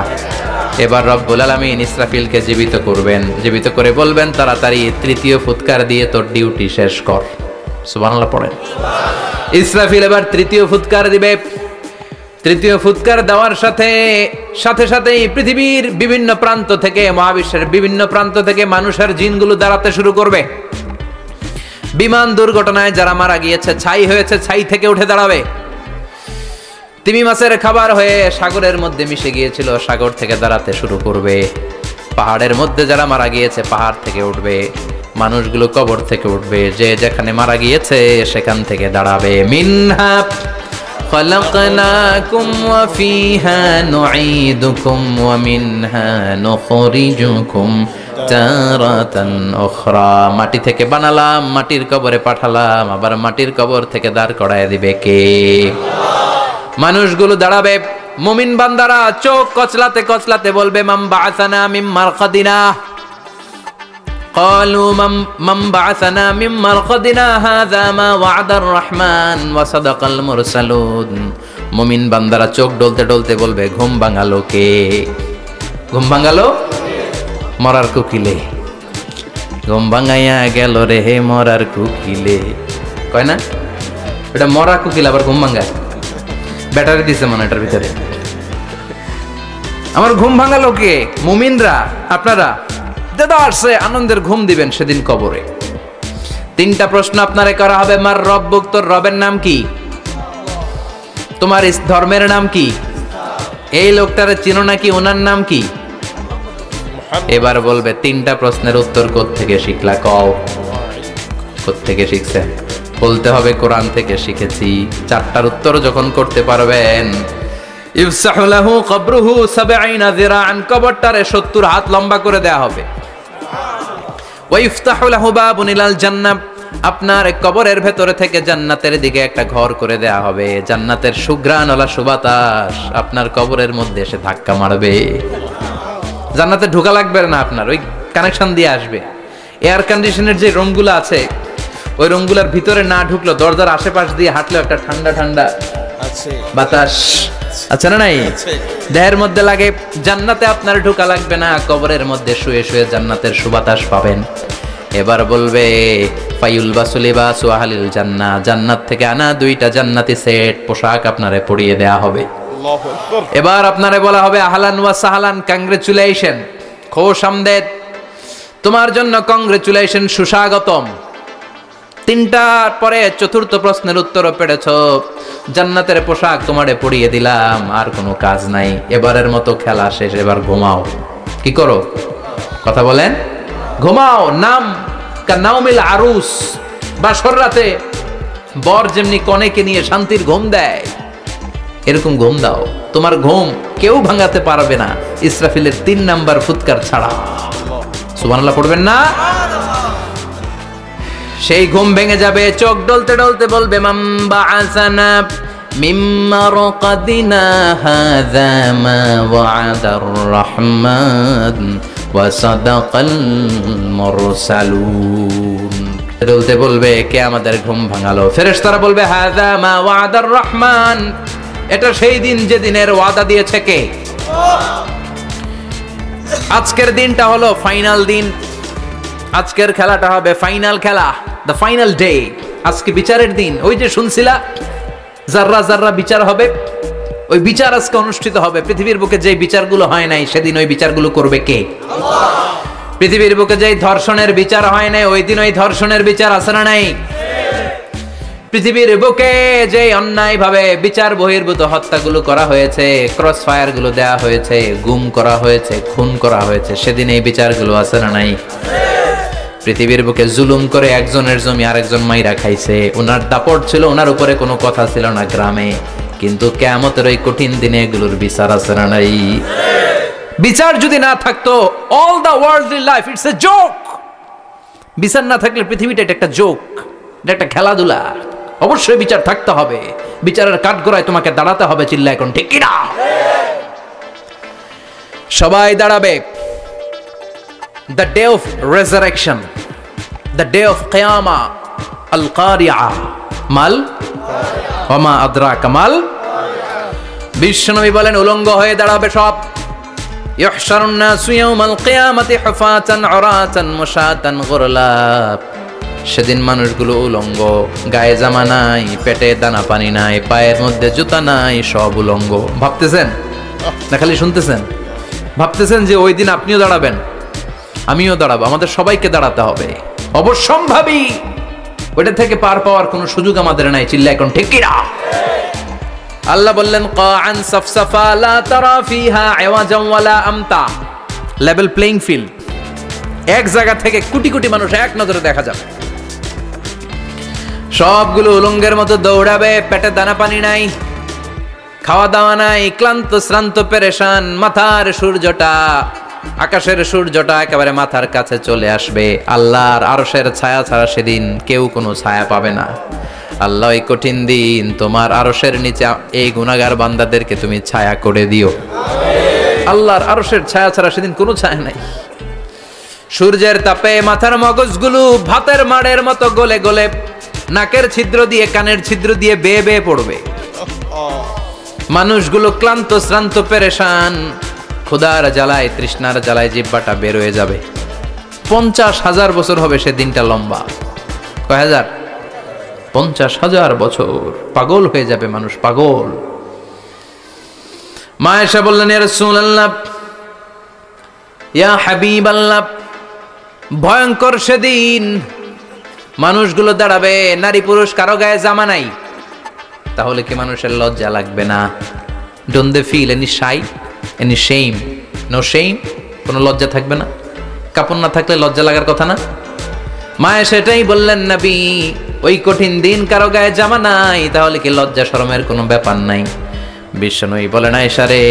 এবার রব্বুল আলামিন ইসরাফিলকে জীবিত করবেন, জীবিত করে বলবেন তাড়াতাড়ি 3য় ফুৎকার দিয়ে তোর ডিউটি শেষ কর। সুবহানাল্লাহ পড়েন। ইসরাফিল এবার 3য় ফুৎকার দিবে। 3য় ফুৎকার দেওয়ার সাথে সাথেই পৃথিবীর বিভিন্ন প্রান্ত থেকে, মহাবিশ্বের বিভিন্ন প্রান্ত থেকে মানুষের জিনগুলো দাঁড়াতে শুরু করবে। বিমান দুর্ঘটনায় যারা মারা গিয়েছে, ছাই হয়েছে, ছাই থেকে উঠে দাঁড়াবে। তিমি মাছের খাবার হয়ে সাগরের মধ্যে মিশে গিয়েছিল, সাগর থেকে দাঁড়াতে শুরু করবে। পাহাড়ের মধ্যে যারা মারা গিয়েছে পাহাড় থেকে উঠবে, মানুষগুলো কবর থেকে উঠবে, যে যেখানে মারা গিয়েছে সেখান থেকে দাঁড়াবে। মিনহা খালাকনাকুম ওয়া ফিহা নুঈদুকুম ওয়া মিনহা নুখরিজুকুম তারাতান উখরা, মাটি থেকে বানালাম, মাটির কবরে পাঠালাম, আবার মাটির কবর থেকে দাঁড় করায় দিবে কে? মানুষগুলো দাঁড়াবে, মুমিন বান্দারা চোখ কচলাতে কচলাতে বলবে মাম বাআসানা মিন মারকাদিনা, قالوا من بعثنا من مرقدنا هذا ما وعد الرحمن وصدق المرسلون। মুমিন বান্দারা চোখ ডলতে ডলতে বলবে ঘুম ভাঙালো কে? ঘুম ভাঙালো মরার কুকিলে, ঘুম ভাঙাইয়া গেল রে হে মরার কুকিলে, কয় না? এটা মরা কুকিল আবার ঘুম ভাঙায়, ব্যাটারি দিছে মনে এটার ভিতরে। আমার ঘুম ভাঙালো কে? মুমিনরা, আপনারা দেদারসে আনন্দের ঘুম দিবেন সেদিন কবরে। তিনটা প্রশ্ন আপনারে করা হবে, মার রব্বুক, তোর রবের নাম কি? তোমার ধর্মের নাম কি? এই লোকটারে চিনো নাকি, ওনার নাম কি? এবার বলবে তিনটা প্রশ্নের উত্তর কোত্থেকে শিখলা, কও কোত্থেকে শিখছে? বলতে হবে কোরআন থেকে শিখেছি। চারটার উত্তর যখন করতে পারবেন, ইফসাহু লাহু কবরুহু ৭০ যিরাআন, কবরটারে ৭০ হাত লম্বা করে দেয়া হবে। ওয়া ইফতাহু লাহু বাবুন ইলাল জান্নাহ, আপনার কবরের ভেতরে থেকে জান্নাতের দিকে একটা ঘর করে দেয়া হবে। জান্নাতের সুঘ্রাণওয়ালা সুবাতাস আপনার কবরের মধ্যে এসে ধাক্কা মারবে। জান্নাতে ঢোকা লাগবে না, আপনার ওই কানেকশন দিয়ে আসবে। এয়ার কন্ডিশনের যে রুমগুলো আছে, ওই রুমগুলোর ভিতরে না ঢুকলো, দরজার আশেপাশ দিয়ে হাঁটলেও একটা ঠান্ডা ঠান্ডা বাতাস আছে না নাই? দেহের মধ্যে লাগে। জান্নাতে আপনার ঢোকা লাগবে না, কবরের মধ্যে শুয়ে শুয়ে জান্নাতের সুবাতাস পাবেন। এবার বলবে ফায়ুলবাসু লিবাসু আহলিল জান্নাহ, জান্নাত থেকে আনা 2টা জান্নাতি সেট পোশাক আপনারে পরিয়ে দেয়া হবে। এবার আপনারে বলা হবে আহলান ওয়া সাহলান, কংগ্রেচুলেশন, খোশ আমদেদ, তোমার জন্য কংগ্রেচুলেশন, সুস্বাগতম। তিনটার পরে চতুর্থ প্রশ্নের উত্তরও পেরেছ, জান্নাতের পোশাক তোমারে পরিয়ে দিলাম, আর কোনো কাজ নাই, এবারের মতো খেলা শেষ, এবার ঘুমাও। কি করো? কথা বলেন, ঘুমাও। নাম কানাউমিল আরুস, বাসর রাতে বর যেমনি কনেকে নিয়ে শান্তির ঘুম দেয়, এরকম ঘুম দাও। তোমার ঘুম কেউ ভাঙাতে পারবে না, ইসরাফিলের 3 নাম্বার ফুৎকার ছাড়া। সুবহানাল্লাহ পড়বেন না? সেই ঘুম ভেঙে যাবে, চোখ ডলতে ডলতে বলবে মাম বাআসানা মিন মারকাদিনা হাযা মা ওয়া'দার রাহমান ওয়া সাদাকাল মুরসালুন। ডলতে বলবে কে আমাদের ঘুম ভাঙালো? ফেরেশতারা বলবে হাযা মা ওয়া'দার রাহমান, এটা সেই দিন যেদিনের ওয়াদা দিয়েছে কে? আজকের দিনটা হলো ফাইনাল দিন, আজকের খেলাটা হবে ফাইনাল খেলা, দ্য ফাইনাল ডে। আজকে বিচারের দিন। ওই যে শুনছিলা জাররা জাররা বিচার হবে, ওই বিচার আজকে অনুষ্ঠিত হবে। পৃথিবীর বুকে যে বিচারগুলো হয় নাই, সেদিন ওই বিচারগুলো করবে কে? আল্লাহ। পৃথিবীর বুকে যে ধর্ষণের বিচার হয় নাই, ওই দিন ওই ধর্ষণের বিচার আছে না নাই? পৃথিবীর বুকে যে অন্যায় ভাবে বিচার বহির্ভূত হত্যাগুলো করা হয়েছে, ক্রস ফায়ার গুলো দেওয়া হয়েছে, গুম করা হয়েছে, খুন করা হয়েছে, সেদিন এই বিচারগুলো আছে না নাই? পৃথিবীর বুকে জুলুম করে একজনের জমি আরেকজন মাইরা খাইছে, ওনার দাপট ছিল, ওনার উপরে কোনো কথা ছিল না গ্রামে, কিন্তু কিয়ামতের ওই কঠিন দিনে এগুলোর বিচার আছে না নাই? বিচার যদি না থাকতো, all the worldly life it's a joke. বিচার না থাকলে পৃথিবীটা এটা একটা জোক, এটা একটা খেলাধুলা। অবশ্যই বিচার থাকতে হবে, বিচারের কাঠগড়ায় তোমাকে দাঁড়াতে হবে। চিল্লা এখন ঠিক কিনা? সবাই দাঁড়াবে। The day of resurrection, the day of qiyamah, al-qari'ah, mal wama adraka mal। বিশ্বনবী বলেন উলঙ্গ হয়ে দাঁড়াবে সব। ইহশারুন নাসু ইয়াওমাল কিয়ামাতি হুফাতান উরাতান মুশাতান গুরলা। সেদিন মানুষগুলো উলঙ্গ, গায়ে জামা নাই, পেটে দানা পানি নাই, পায়ের মধ্যে জুতা নাই, সব উলঙ্গ। ভাবতেছেন না খালি শুনতেছেন? ভাবতেছেন যে ওই দিন আপনিও দাঁড়াবেন, আমিও দাঁড়াবো, আমাদের সবাইকে দাঁড়াতে হবে। অবশ্যম্ভাবী, ওইটা থেকে পার পাওয়ার কোনো সুযোগ আমাদের নাই। চিল্লা এখন ঠিক কিনা? আল্লাহ বললেন কাআন সাফসাফা লা তারা ফিহা আওয়াজাম ওয়ালা আমতা, লেভেল প্লেইং ফিল্ড। এক জায়গা থেকে কোটি কোটি মানুষ এক নজরে দেখা যাবে। সবগুলো উলঙ্গের মতো দৌড়াবে, পেটে দানা পানি নাই, খাওয়া দাওয়া নাই, ক্লান্ত শ্রান্ত পেরেশান, মাথার সূর্যটা আকাশের সূর্যটা একেবারে মাথার কাছে চলে আসবে। আল্লাহর আরশের ছায়া ছাড়া সেদিন কেউ কোনো ছায়া পাবে না। আল্লাহ এই কঠিন দিন তোমার আরশের নিচে এই গুনাহগার বান্দাদেরকে তুমি ছায়া করে দিও। আল্লাহর আরশের ছায়া ছাড়া সেদিন কোনো ছায়া নাই। সূর্যের তাপে মাথার মগজগুলো ভাতের মাড়ের মতো গলে গলে নাকের ছিদ্র দিয়ে কানের ছিদ্র দিয়ে বেয়ে বেয়ে পড়বে। মানুষগুলো ক্লান্ত শ্রান্ত পেরেশান, ক্ষুধার জ্বালায় তৃষ্ণার জ্বালায় জিহ্বাটা বের হয়ে যাবে। 50,000 বছর হবে সে দিনটা লম্বা। কয় হাজার? 50,000 বছর। পাগল হয়ে যাবে মানুষ, পাগল। মা এসে বললেন, ইয়া রাসূলুল্লাহ, ইয়া হাবিবাল্লাহ, ভয়ঙ্কর সেদিন। মানুষগুলো দাঁড়াবে, নারী পুরুষ কারো গায়ে জামা নাই। তাহলে কি মানুষের লজ্জা লাগবে না? Don't they feel any shy, any shame? No shame. কোনো লজ্জা থাকবে না? কাপড় না থাকলে লজ্জা লাগার কথা না? মায়ে সেটাই বললেন, নবী, ওই কঠিন দিন কারো গায়ে জামা নাই, তাহলে কি লজ্জা শরমের কোনো ব্যাপার নাই? বিশ্বনবী বলেন, আয়েশা রে,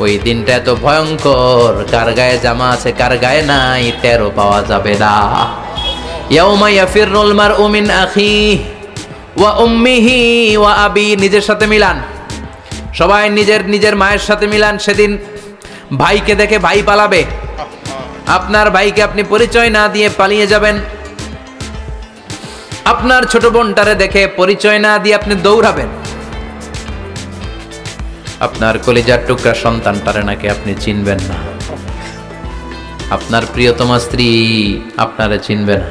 ওই দিনটা এত ভয়ঙ্কর, কার গায়ে জামা আছে কার গায়ে নাই টেরও পাওয়া যাবে না। ইয়াউমা ইয়াফিরুল মারউ মিন আখিহি ওয়া উম্মিহি ওয়া আবি। নিজের সাথে মিলান, সবাই নিজের নিজের মায়ের সাথে মিলান। সেদিন ভাইকে দেখে ভাই পালাবে। আপনার ভাইকে আপনি পরিচয় না দিয়ে পালিয়ে যাবেন। আপনার ছোট বোনটারে দেখে পরিচয় না দিয়ে আপনি দৌড়াবেন। আপনার কলিজার টুকরা সন্তানটারে নাকি আপনি চিনবেন না। আপনার প্রিয়তমা স্ত্রী আপনারে চিনবে না,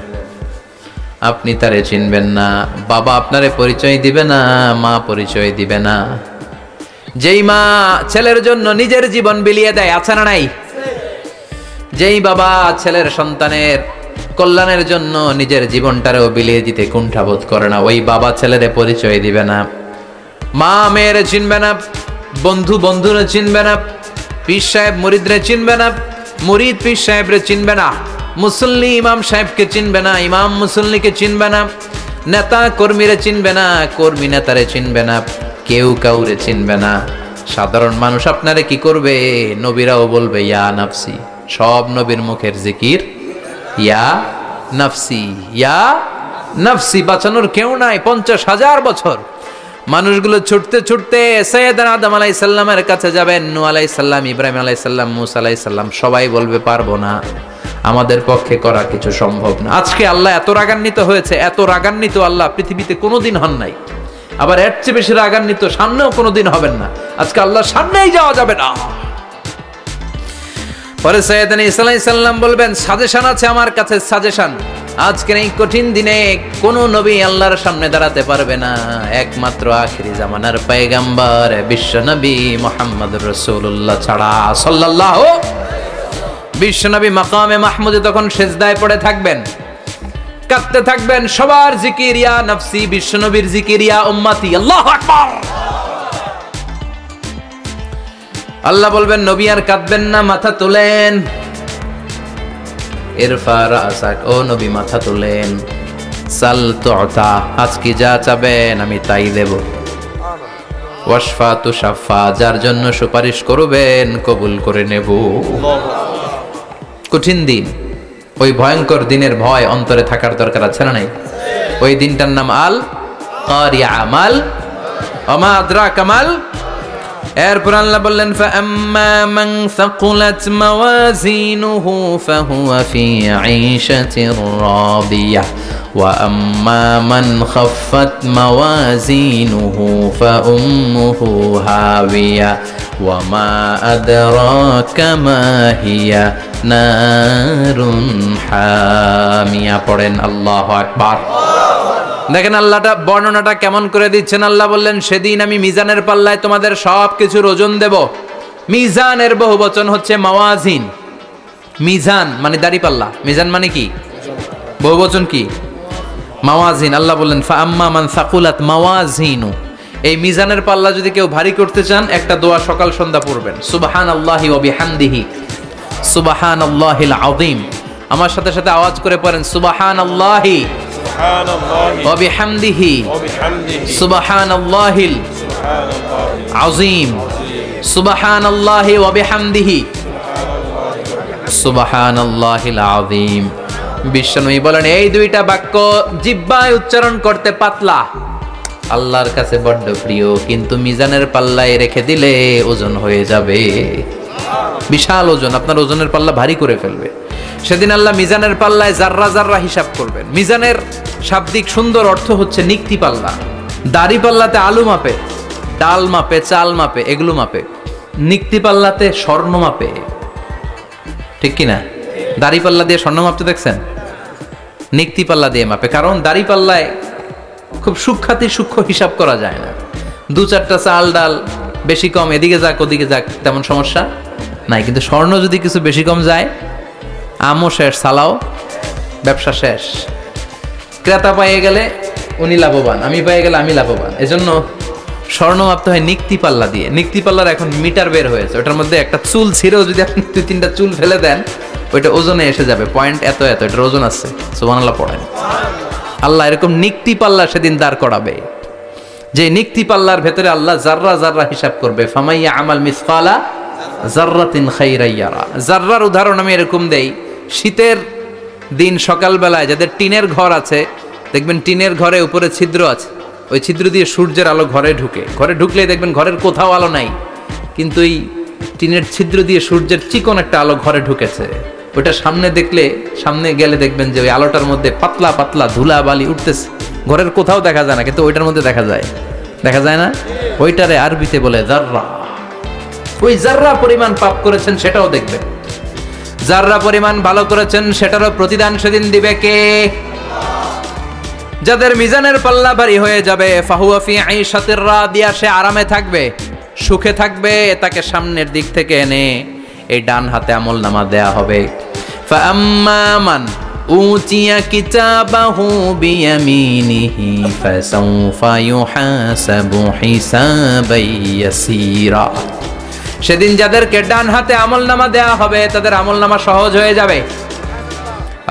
আপনি তারে চিনবেন না। বাবা আপনারে পরিচয় দিবে না, মা পরিচয় দিবে না। যেই মা ছেলের জন্য নিজের জীবন বিলিয়ে দেয়, আছে না নাই? যেই বাবা ছেলের সন্তানের কল্যাণের জন্য নিজের জীবনটারেও বিলিয়ে দিতে কুণ্ঠাবোধ করে না, ওই বাবা ছেলেরে পরিচয় দিবে না। মা মেয়েরে চিনবে না, বন্ধু বন্ধুরে চিনবে না, পীর সাহেব মুরিদরে চিনবে না, মুরিদ পীর সাহেবরে চিনবে না, মুসল্লি ইমাম সাহেবকে চিনবে না, ইমাম মুসল্লিকে চিনবে না, নেতা কর্মীরে চিনবে না, কর্মী নেতারে চিনবে না, কেউ কাউরে চিনবে না। সাধারণ মানুষ আপনারে কি করবে? নবীরাও বলবে ইয়া নাফসি। সব নবীর মুখের জিকির ইয়া নাফসি, ইয়া নাফসি। বাঁচানোর কেউ নাই। 50,000 বছর মানুষগুলো ছুটতে ছুটতে সৈয়দনা আদম আলাইহিস সালামের কাছে যাবেন। নূহ আলাইহিস সালাম, ইব্রাহিম আলাইহিস সালাম, মূসা আলাইহিস সালাম, সবাই বলবে পারবো না, আমাদের পক্ষে করা কিছু সম্ভব না। আজকে আল্লাহ এত রাগান্বিত হয়েছে, এত রাগান্বিত আল্লাহ পৃথিবীতে কোনোদিন হন নাই। আবার এর চেয়ে বেশি রাগান্বিত সামনেও কোনোদিন হবেন না। আজকে আল্লাহ সামনেই যাওয়া যাবে না। পরে সৈয়দনা ঈসা আলাইহিস সালাম বলবেন, সাজেশন আছে আমার কাছে, সাজেশন। আজকের এই কঠিন দিনে কোন নবী আল্লাহর সামনে দাঁড়াতে পারবে না, একমাত্র আখিরি জামানার পয়গম্বর বিশ্ব নবী মুহাম্মদুর রাসূলুল্লাহ ছাড়া সাল্লাল্লাহু। বিশ্ব নবী মাকামে মাহমুদে তখন সিজদায় পড়ে থাকবেন, কাঁদতে থাকবেন। সবার জিকির ইয়া নফসি, বিশ্ব নবীর জিকির ইয়া উম্মতি। আল্লাহু আকবার। আল্লাহ বলবেন, নবী আর কাঁদবেন না, মাথা তোলেন। ইরফা রাসাক, ও নবী মাথা তোলেন। সাল তুতা, আজকে যা চাবেন আমি তাই দেব। ওয়াশফা তুশাফা, যার জন্য সুপারিশ করবেন কবুল করে নেব। কঠিন দিন, ওই ভয়ঙ্কর দিনের ভয় অন্তরে থাকার দরকার আছে না নাই? ওই দিনটার নাম আল কারিয়া, মাল ওমা আদরাকা মাল। এরপর আল্লাহ বললেন, ফাআম্মা মান সাকুলাত মাওয়াজিনুহু ফাহুয়া ফি আইশাতির রাদিয়াহ ওয়া আম্মা মান খাফফাত মাওয়াজিনুহু ফাউম্মুহু হাওিয়া ওয়া মা আদরাকা মা হিয়া নারুন হামিয়া। পড়েন আল্লাহু আকবার। দেখেন আল্লাহটা বর্ণনাটা কেমন করে দিচ্ছেন। আল্লাহ বললেন, সেদিন আমি মিজানের পাল্লায় তোমাদের সব কিছুর ওজন দেব। মিজানের বহুবচন হচ্ছে মাওয়াজিন। মিজান মানে দাড়ি পাল্লা, মিজান মানে কি? বহুবচন কি? মাওয়াজিন। আল্লাহ বললেন, ফাআম্মা মান সাকুলাত মাওয়াজিনু, এই মিজানের পাল্লা যদি কেউ ভারী করতে চান, একটা দোয়া সকাল সন্ধ্যা পড়বেন, সুবহানাল্লাহি ওয়া বিহামদিহি সুবহানাল্লাহিল আযীম। আমার সাথে সাথে আওয়াজ করে পড়েন, সুবহানাল্লাহি ওয়া বিহামদিহি সুবহানাল্লাহিল আযীম, সুবহানাল্লাহি ওয়া বিহামদিহি সুবহানাল্লাহিল আযীম। বিশ্বনবী বলেন এই দুইটা বাক্য জিহ্বায় উচ্চারণ করতে পাতলা, আল্লাহর কাছে বড্ড প্রিয়, কিন্তু মিজানের পাল্লায় রেখে দিলে ওজন হয়ে যাবে, বিশাল ওজন, আপনার ওজনের পাল্লা ভারী করে ফেলবে। সেদিন আল্লাহ মিজানের পাল্লায় জাররা জাররা হিসাব করবেন। মিজানের শাব্দিক সুন্দর অর্থ হচ্ছে নিক্তি পাল্লা। দাড়ি পাল্লাতে আলু মাপে, ডাল মাপে, চাল মাপে, এগুলো মাপে। নিক্তি পাল্লাতে স্বর্ণ মাপে, ঠিক কিনা? দাড়ি পাল্লা দিয়ে স্বর্ণ মাপতে দেখছেন? নিক্তি পাল্লা দিয়ে মাপে, কারণ দাড়ি পাল্লায় খুব সূক্ষ্ম হিসাব করা যায় না। দু চারটা চাল ডাল বেশি কম এদিকে যাক ওদিকে যাক তেমন সমস্যা নাই, কিন্তু স্বর্ণ যদি কিছু বেশি কম যায়, আমও শেষ, সালাও, ব্যবসা শেষ। ক্রেতা পাইয়ে গেলে উনি লাভবান, আমি পাইয়ে গেলে আমি লাভবান। এজন্য স্বর্ণ মাপতে হয় নিক্তি পাল্লা দিয়ে। নিক্তি পাল্লার এখন মিটার বের হয়েছে, ওটার মধ্যে একটা চুল ছিঁড়েও যদি আপনি 2-3টা চুল ফেলে দেন, ওইটা ওজনে এসে যাবে, পয়েন্ট এত এত, এটার ওজন আছে। সুবহানাল্লাহ পড়েন। আল্লাহ এরকম নিক্তি পাল্লা সেদিন দাঁড় করাবে, যে নিক্তি পাল্লার ভেতরে আল্লাহ জাররা জাররা হিসাব করবে। ফামাইয়া আমাল মিসকালা জাররাতিন খাইরান ইয়ারা। জাররার উদাহরণ আমি এরকম দেই, শীতের দিন সকালবেলায় যাদের টিনের ঘর আছে, দেখবেন টিনের ঘরে উপরে ছিদ্র আছে, ওই ছিদ্র দিয়ে সূর্যের আলো ঘরে ঢুকে, ঘরে ঢুকলেই দেখবেন ঘরের কোথাও আলো নাই, কিন্তু এই টিনের ছিদ্র দিয়ে সূর্যের চিকন একটা আলো ঘরে ঢুকেছে। ওইটা সামনে গেলে দেখবেন যে ওই আলোটার মধ্যে পাতলা পাতলা ধুলা বালি উঠতেছে, ঘরের কোথাও দেখা যায় না, কিন্তু ওইটার মধ্যে দেখা যায় না? ওইটারে আরবিতে বলে জাররা। ওই জাররা পরিমাণ পাপ করেছেন সেটাও দেখবেন, জাররা পরিমাণ ভালো করেছেন সেটারও প্রতিদান সেদিন দিবে কে? যাদের মিজানের পাল্লা ভারী হয়ে যাবে, ফাহুয়া ফি আইশাতির রাদিয়া, সে আরামে থাকবে, সুখে থাকবে, তাকে সামনের দিক থেকে এনে এই ডান হাতে আমলনামা দেয়া হবে। ফাআম্মা মান উতিয়া কিতাবাহু বিয়ামিনিহি ফাসাউফা ইউহাসাবু হিসাবান ইয়াসীরা। সেদিন যাদেরকে ডান হাতে আমলনামা দেয়া হবে, তাদের আমলনামা সহজ হয়ে যাবে।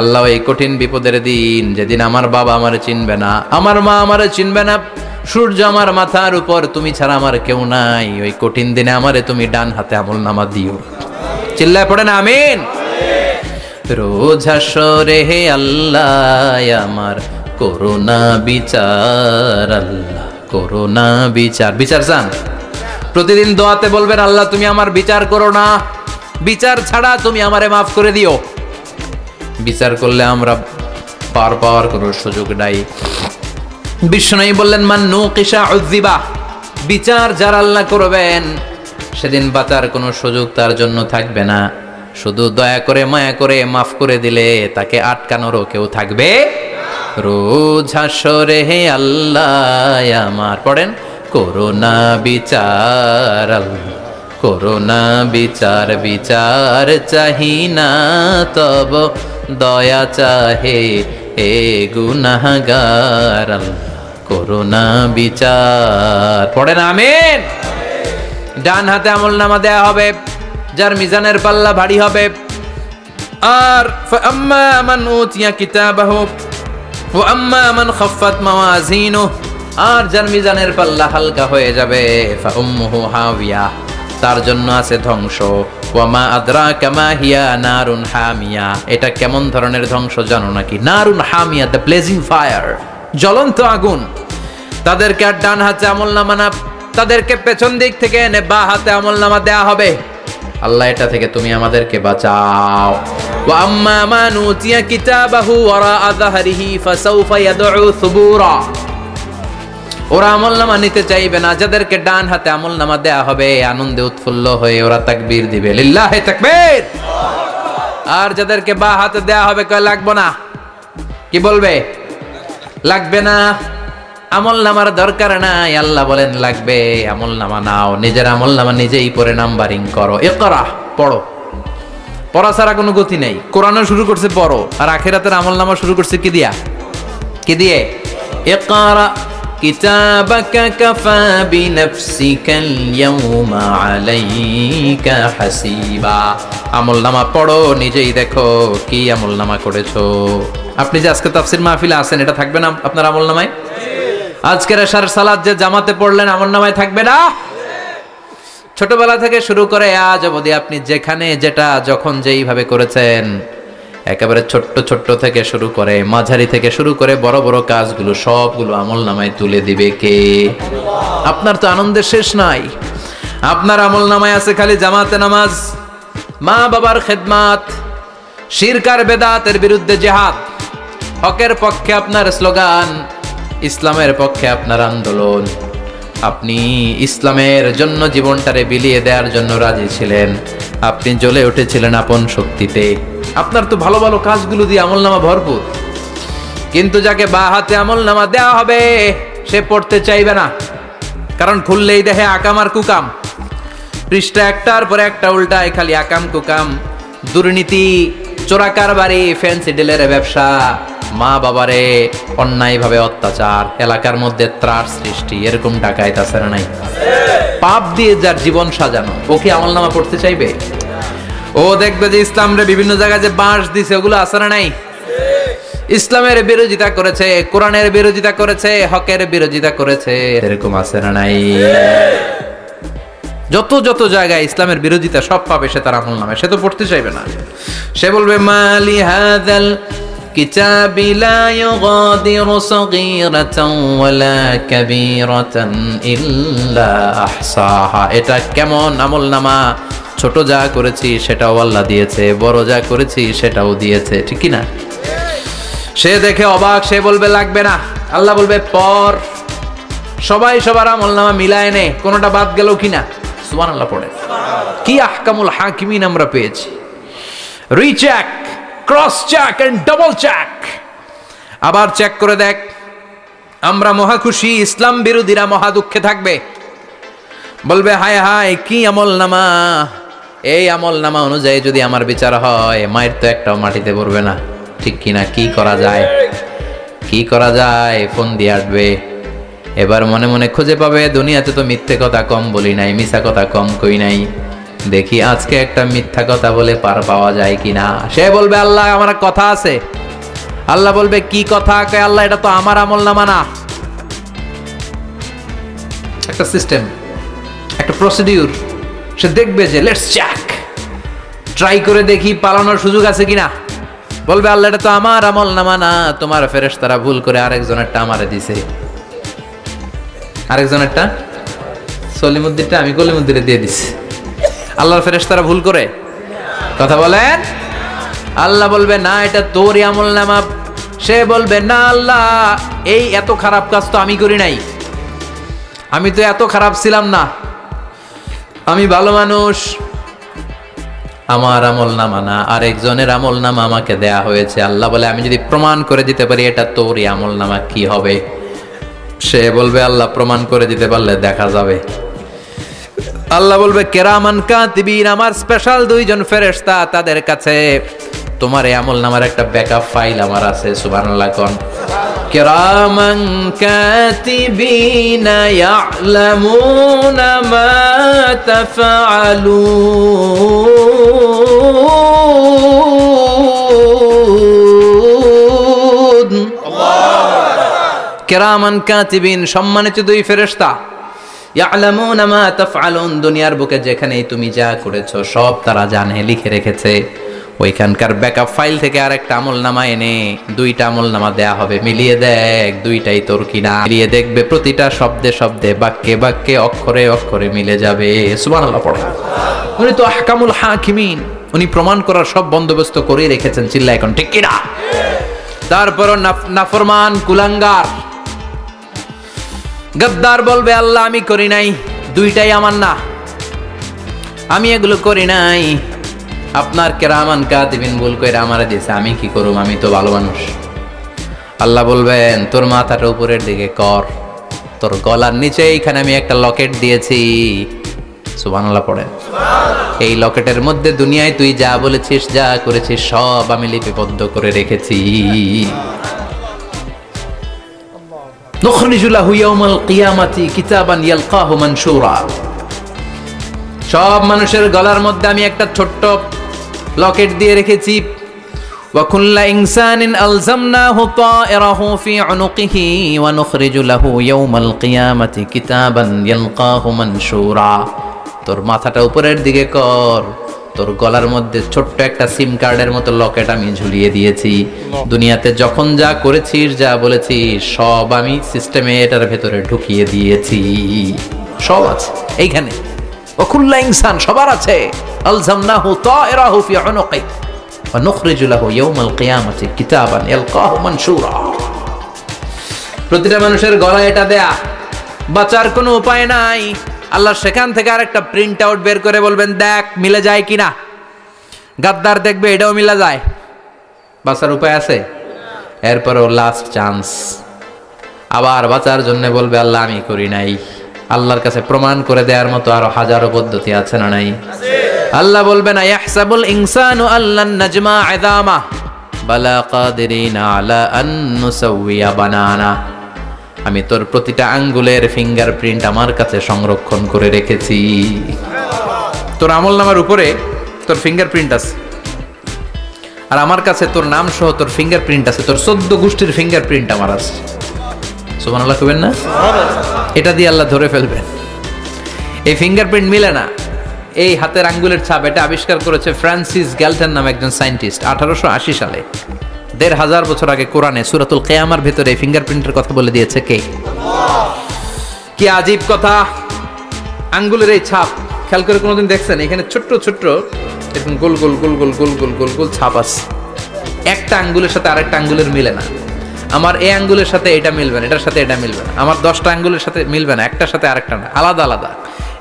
আল্লাহ এই কঠিন বিপদের দিন, যেদিন আমার বাবা আমারে চিনবে না, আমার মা আমারে চিনবে না, সূর্য আমার মাথার উপর, তুমি ছাড়া আমার কেউ নাই, ওই কঠিন দিনে আমারে তুমি ডান হাতে আমলনামা দিও। চিল্লায় পড়েন আমিন। রোজ হাসরে হে আল্লাহ আমার করোনা বিচার, আল্লাহ করোনা বিচার। বিচার চান? প্রতিদিন দোয়াতে বলবেন আল্লাহ তুমি আমার বিচার করো না, বিচার ছাড়া তুমি আমারে মাফ করে দিও। বিচার করলে আমরা পার পাওয়ার কোনো সুযোগ নাই। বিশ্বনবী বললেন মান নুকিশা উযিবা, বিচার যার আল্লাহ করবেন সেদিন বাঁচার কোনো সুযোগ তার জন্য থাকবে না। শুধু দয়া করে মায়া করে মাফ করে দিলে তাকে আটকানোরও কেউ থাকবে। রোজ হাসরে হে আল্লাহ আমার, পড়েন, করোনা বিচার, আল্লাহ করোনা বিচার, বিচার চাহি না তব দয়া চাহে হে গুনাহগার, আল্লাহ করোনা বিচার। পড়েন আমিন। ডান হাতে আমলনামা দেয়া হবে যার মিজানের পাল্লা ভারী হবে। আর ফাআম্মা মান উতিয়া কিতাবাহু ওয়া আম্মা মান খাফফাত মাওয়াজিনুহু, আর যার মিজানের পাল্লা হালকা হয়ে যাবে, ফাউম্মুহু হাওিয়া, তার জন্য আছে ধ্বংস। ওয়া মা আদরাকা মা হিয়া নারুন হামিয়া, এটা কেমন ধরনের ধ্বংস জানো নাকি? নারুন হামিয়া, দ্য ব্লেজিং ফায়ার, জ্বলন্ত আগুন। তাদেরকে আর ডান হাতে আমলনামা না, তাদেরকে পেছন দিক থেকে এনে বা হাতে আমলনামা দেয়া হবে। আল্লাহ এটা থেকে তুমি আমাদেরকে বাঁচাও। ওয়া আম্মা মান উতিয়া কিতাবাহু ওয়ারা যাহরিহি ফাসাউফা ইয়াদউ সুবুরা, ওরা আমলনামা নিতে চাইবে না। যাদেরকে ডান হাতে আমলনামা দেয়া হবে আনন্দে উৎফুল্ল হয়ে ওরা তাকবীর দিবে, লিল্লাহি তাকবীর। আর যাদেরকে বা হাতে দেয়া হবে কয় লাগবে না, কি বলবে? লাগবে না, আমলনামার দরকার নাই। আল্লাহ বলেন লাগবে, আমলনামা নাও, নিজের আমলনামা নিজেই পড়ে নাম্বারিং করো। ইকরা, পড়ো, পড়া ছাড়া কোনো গতি নেই। কোরআনও শুরু করছে পড়ো, আর আখিরাতের আমলনামা শুরু করছে কি দিয়া? কি দিয়ে? ইকরা কিতাবাকা কাফা বিনাফসিকাল ইয়াউমা আলাইকা হাসিবা। আমলনামা পড়ো, নিজেই দেখো কি আমলনামা করেছো। আপনি যে আজকে তাফসীর মাহফিলে আছেন, এটা থাকবে না আপনার আমলনামায়? আজকের এশার সালাত যে জামাতে পড়লেন আমলনামায় থাকবে না? ছোটবেলা থেকে শুরু করে আজ অবধি আপনি যেখানে যেটা যখন যেইভাবে করেছেন, একেবারে ছোট্ট ছোট্ট থেকে শুরু করে মাঝারি থেকে শুরু করে বড় বড় কাজগুলো সবগুলো আমলনামায় তুলে দিবে কে? আপনার তো আনন্দের শেষ নাই। আপনার আমলনামায় আছে খালি জামাতে নামাজ, মা বাবার খেদমাত, শিরক আর বেদাতের বিরুদ্ধে জিহাদ, হকের পক্ষে আপনার স্লোগান, ইসলামের পক্ষে আপনার আন্দোলন। আপনি ইসলামের জন্য জীবনটারে বিলিয়ে দেওয়ার জন্য রাজি ছিলেন, আপনি জ্বলে উঠেছিলেন আপন শক্তিতে। আপনার তো ভালো ভালো কাজগুলো দিয়ে আমলনামা ভরপুর, কিন্তু যাকে বা হাতে আমলনামা দেওয়া হবে সে পড়তে চাইবে না, কারণ খুললেই দেখে আকাম আর কুকাম, পৃষ্ঠা একটার পরে একটা উল্টায় খালি আকাম কুকাম, দুর্নীতি, চোরা কারবারি, ফ্যান্সি ডিলের ব্যবসা, মা বাবারে অন্যায়ভাবে অত্যাচার, এলাকার মধ্যে ত্রাস সৃষ্টি, এরকম ডাকাইত আছে না নাই? পাপ দিয়ে যার জীবন সাজানো, ও কি আমলনামা পড়তে চাইবে? ও দেখবে যে ইসলামরে বিভিন্ন জায়গায় যে বাঁশ দিছে ওগুলো আছে না নাই? ইসলামের বিরোধিতা করেছে, কোরআনের বিরোধিতা করেছে, হকের বিরোধিতা করেছে, এরকম আছে না নাই? যত যত জায়গায় ইসলামের বিরোধিতা সব পাবে সে তার আমলনামায়, সে তো পড়তে চাইবে না। সে বলবে মালি হাযাল কিতাবি লা ইউগাদিরু সগীরাতান ওয়ালা কাবীরাতান ইল্লা আহসাহা। এটা কেমন আমলনামা, ছোট যা করেছি সেটাও আল্লাহ দিয়েছে, বড় যা করেছি সেটাও দিয়েছে, ঠিক কি না? সে দেখে অবাক, সে বলবে লাগবে না। আল্লাহ বলবে পর, সবাই সবার আমলনামা মিলায় নে, কোনোটা বাদ গেল কিনা। সুবহানাল্লাহ পড়ে। কি আহকামুল হাকিমিন আমরা পেয়েছি। Recheck, cross check and double check, আবার চেক করে দেখ। আমরা মহা খুশি, ইসলাম বিরোধীরা মহা দুঃখে থাকবে, বলবে হায় হায় কি আমলনামা, এই আমলনামা অনুযায়ী যদি আমার বিচার হয় মায়ের তো একটাও মাটিতে পড়বে না, ঠিক কিনা? কি করা যায়, কি করা যায়? ফোন দিয়ে আসবে, এবার মনে মনে খুঁজে পাবে দুনিয়াতে তো মিথ্যে কথা কম বলি নাই, মিছা কথা কম কই নাই, দেখি আজকে একটা মিথ্যা কথা বলে পার পাওয়া যায় কিনা। সে বলবে আল্লাহ আমার কথা আছে। আল্লাহ বলবে কি কথা? কয় আল্লাহ এটা তো আমার আমলনামা না। একটা সিস্টেম, একটা প্রসিডিউর। সে দেখবে যে লেটস চেক, ট্রাই করে দেখি পালানোর সুযোগ আছে কিনা। বলবে আল্লাহ এটা তো আমার আমলনামা না, তোমার ফেরেশতারা ভুল করে আরেকজনেরটা আমারে দিছে, আরেকজনেরটা সলিমুদ্দিনটা আমি কলিমুদ্দিনে দিয়ে দিছি। আল্লাহর ফেরেশতারা ভুল করে কথা বলেন? আল্লাহ বলবে না এটা তোরই আমলনামা। সে বলবে না আল্লাহ এই এত খারাপ কাজ তো আমি করি নাই, আমি তো এত খারাপ ছিলাম না, আমি ভালো মানুষ, আমার আমলনামা না আরেকজনের আমলনামা আমাকে দেয়া হয়েছে। আল্লাহ বলে আমি যদি প্রমাণ করে দিতে পারি এটা তোরই আমলনামা কি হবে? সে বলবে আল্লাহ প্রমাণ করে দিতে পারলে দেখা যাবে। আল্লাহ বলবে কেরামান কাতিবিন, আমার স্পেশাল দুইজন ফেরেশতা, তাদের কাছে তোমার এই আমলনামার একটা ব্যাকআপ ফাইল আমার আছে। সুবহানাল্লাহ কোন? কেরামান কাতিবিন ইয়ালামুনা মা তাফআলুন। কেরামান কাতিবিন, সম্মানিত দুই ফেরেশতা, ইয়ালামুনা মা তাফআলুন, দুনিয়ার বুকে যেখানেই তুমি যা করেছো সব তারা জানে, লিখে রেখেছে। ওইখানকার ব্যাকআপ ফাইল থেকে আরেকটা আমলনামা এনে দুইটা আমলনামা দেয়া হবে, মিলিয়ে দেখ দুইটাই তোর কিনা। মিলিয়ে দেখবে প্রতিটা শব্দে শব্দে, বাক্যে বাক্যে, অক্ষরে অক্ষরে মিলে যাবে। সুবহানাল্লাহ পড়ো। উনি তো আহকামুল হাকিমিন, উনি প্রমাণ করার সব বন্দোবস্ত করে রেখেছেন। চিল্লা এখন ঠিক কিনা? তারপরও নাফরমান কুলাঙ্গার গদ্দার বলবে আল্লাহ আমি করি নাই, দুইটাই আমার না, আমি এগুলো করি নাই, আপনার কেরামান কাতিবিন ভুল কইরা আমারে দিয়েছে, আমি কি করুম, আমি তো ভালো মানুষ। আল্লাহ বলবেন তোর মাথাটা উপরের দিকে কর, তোর গলার নিচে এইখানে আমি একটা লকেট দিয়েছি। সুবহানাল্লাহ পড়েন। এই লকেটের মধ্যে দুনিয়ায় তুই যা বলেছিস যা করেছিস সব আমি লিপিবদ্ধ করে রেখেছি। নুখরিজু লাহু ইয়াউমাল কিয়ামাতি কিতাবান ইয়ালকাহু মানশুরা, সব মানুষের গলার মধ্যে আমি একটা ছোট্ট লকেট দিয়ে রেখেছি। ওয়া কুল্লা ইনসানিন আলজামনাহু তায়রাহু ফি উনুকিহি ওয়া নুখরিজু লাহু ইয়াউমাল কিয়ামাতি কিতাবান ইয়ালকাহু মানশুরা। তোর মাথাটা উপরের দিকে কর, তোর গলার মধ্যে ছোট্ট একটা সিম কার্ডের মতো লকেট আমি ঝুলিয়ে দিয়েছি। দুনিয়াতে যখন যা করেছিস, যা বলেছিস, সব আমি সিস্টেমে এটার ভেতরে ঢুকিয়ে দিয়েছি। সব আছে এইখানে। ওয়াকুল্লু ইনসান, সবার আছে। আলজামনাহু তায়রাহু ফি উনুকি ওয়া নুখরিজু লাহু ইয়াওমাল কিয়ামাতি কিতাবান ইয়ালকাহু মানশুরা। প্রতিটা মানুষের গলায় এটা দেয়া, বাঁচার কোনো উপায় নাই। আল্লাহ সেখান থেকে আরেকটা প্রিন্ট আউট বের করে বলবেন, দেখ মিলে যায় কিনা। গাদ্দার দেখবে এটাও মিলা যায়, বাঁচার উপায় আছে। এরপরও লাস্ট চান্স, আবার বাঁচার জন্য বলবে আল্লাহ আমি করি নাই। আল্লাহর কাছে প্রমাণ করে দেওয়ার মতো আরো হাজারো পদ্ধতি আছে না নাই? আল্লাহ বলবেন ইয়াহসাবুল ইনসানু আল্লান নাজমা ইযামা বালা কাদিরিনা আলা আন নুসাউইয়া বানানা। আমি তোর প্রতিটা আঙ্গুলের ফিঙ্গারপ্রিন্ট আমার কাছে সংরক্ষণ করে রেখেছি। তোর আমলনামার উপরে তোর ফিঙ্গারপ্রিন্ট আছে, আর আমার কাছে তোর নাম সহ তোর ফিঙ্গারপ্রিন্ট আছে। তোর 14 গোষ্ঠীর ফিঙ্গারপ্রিন্ট আমার আছে। সুবহানাল্লাহ কইবেন না? এটা দিয়ে আল্লাহ ধরে ফেলবেন। এই ফিঙ্গারপ্রিন্ট মিলে না, এই হাতের আঙ্গুলের ছাপ, এটা আবিষ্কার করেছে ফ্রান্সিস গ্যালটন নামে একজন সায়েন্টিস্ট 1880 সালে। 1500 বছর আগে কোরআনে সূরাতুল কিয়ামার ভিতরে এই ফিঙ্গারপ্রিন্টের কথা বলে দিয়েছে কে? কি আজীব কথা! আঙ্গুলের এই ছাপ খেয়াল করে কোনোদিন দেখছেন? এখানে ছোট্ট ছোট্ট এরকম গোল গোল গোল গোল গোল গোল গোল গোল ছাপ আছে। একটা আঙ্গুলের সাথে আরেকটা আঙ্গুলের মিলে না। আমার এই আঙ্গুলের সাথে এটা মিলবে না, এটার সাথে এটা মিলবে না। আমার 10টা আঙ্গুলের সাথে মিলবে না, একটার সাথে আরেকটা না, আলাদা আলাদা।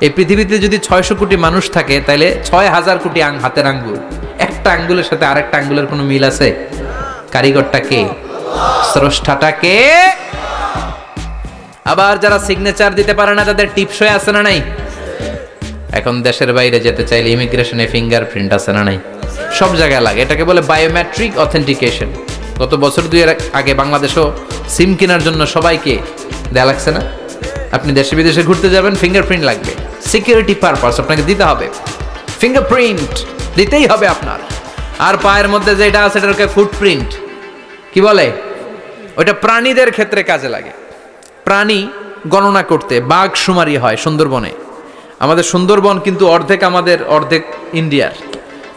এই পৃথিবীতে যদি 600 কোটি মানুষ থাকে, তাহলে 6000 কোটি হাতের আঙ্গুল। একটা আঙ্গুলের সাথে আরেকটা আঙ্গুলের কোনো মিল আছে? কারিগরটা কে? স্রষ্টাটা কে? আবার যারা সিগনেচার দিতে পারে না, তাদের টিপসই আছে না নাই? এখন দেশের বাইরে যেতে চাইলে ইমিগ্রেশনে ফিঙ্গারপ্রিন্ট আছে না নাই? সব জায়গায় লাগে। এটাকে বলে বায়োমেট্রিক অথেন্টিকেশন। গত বছর 2 এর আগে বাংলাদেশও সিম কেনার জন্য সবাইকে দেয়া লাগছে না? আপনি দেশে বিদেশে ঘুরতে যাবেন, ফিঙ্গারপ্রিন্ট লাগবে। সিকিউরিটি পারপাস আপনাকে দিতে হবে, ফিঙ্গারপ্রিন্ট দিতেই হবে আপনার। আর পায়ের মধ্যে যেটা আছে এটাকে ফুটপ্রিন্ট কি বলে? ওইটা প্রাণীদের ক্ষেত্রে কাজে লাগে। প্রাণী গণনা করতে বাঘ শুমারি হয় সুন্দরবনে। আমাদের সুন্দরবন কিন্তু অর্ধেক আমাদের, অর্ধেক ইন্ডিয়ার।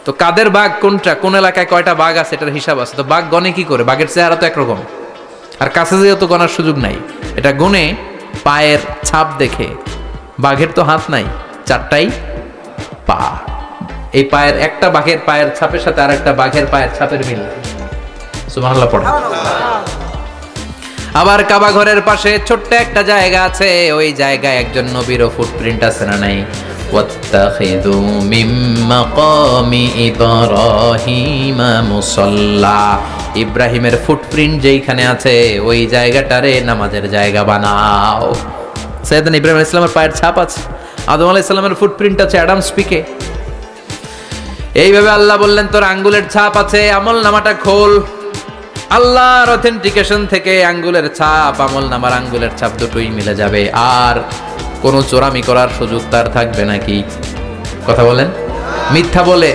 তো কাদের বাঘ কোনটা, কোন এলাকায় কয়টা বাঘ আছে এটার হিসাব আছে। তো বাঘ গনে কি করে? বাঘের চেহারা তো একরকম, আর কাছে যেহেতু গনার সুযোগ নাই, এটা গনে পায়ের ছাপ দেখে। বাঘের তো হাত নাই, 4টাই পা। এই পায়ের একটা বাঘের পায়ের ছাপের সাথে আর একটা বাঘের পায়ের ছাপের মিল। সুবহানাল্লাহ পড়ে। আবার কাবা ঘরের পাশে ছোট্ট একটা জায়গা আছে, ওই জায়গায় একজন নবীরও ফুটপ্রিন্ট আছে না নাই? ওয়াত্তাখিযু মিন মাকামি ইব্রাহিমা মুসাল্লা। ইব্রাহিমের ফুটপ্রিন্ট যেইখানে আছে, ওই জায়গাটারে নামাজের জায়গা বানাও। সাইয়েদনা ইব্রাহিম আলাইহিস সালামের পায়ের ছাপ আছে, আদম আলাইহিস সালামের ফুটপ্রিন্ট আছে অ্যাডামস পিকে। এইভাবে আল্লাহ বললেন তোর আঙ্গুলের ছাপ আছে, আমল নামাটা খোল। আল্লাহর অথেন্টিকেশন থেকে আঙ্গুলের ছাপ, আমল নামার আঙ্গুলের ছাপ দুটোই মিলে যাবে। আর কোনো চোরামি করার সুযোগ তার থাকবে নাকি? কথা বলেন। মিথ্যা বলে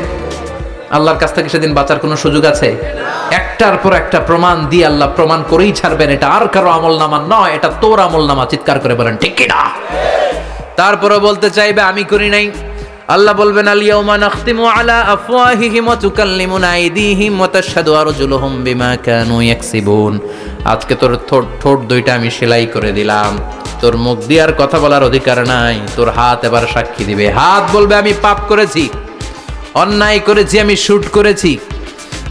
আল্লাহর কাছ থেকে সেদিন বাঁচার কোনো সুযোগ আছে? একটার পর একটা প্রমাণ দিয়ে আল্লাহ প্রমাণ করেই ছাড়বেন এটা আর কারো আমল নামা নয়, এটা তোর আমল নামা। চিৎকার করে বলেন ঠিক কি না? তারপরও বলতে চাইবে আমি করি নাই। আল্লাহ বলবেন আল ইয়াউমা নাখতিমু আলা আফওয়াহিহিম ওয়া তুকাল্লিমুনা আইদিহিম ওয়া তাশহাদু আরজুলুহুম বিমা কানু ইয়াকসিবুন। আজকে তোর ঠোঁট দুইটা আমি সেলাই করে দিলাম, তোর মুখ দিয়ে আর কথা বলার অধিকার নাই। তোর হাত এবার সাক্ষী দিবে। হাত বলবে আমি পাপ করেছি, অন্যায় করেছি, আমি শুট করেছি,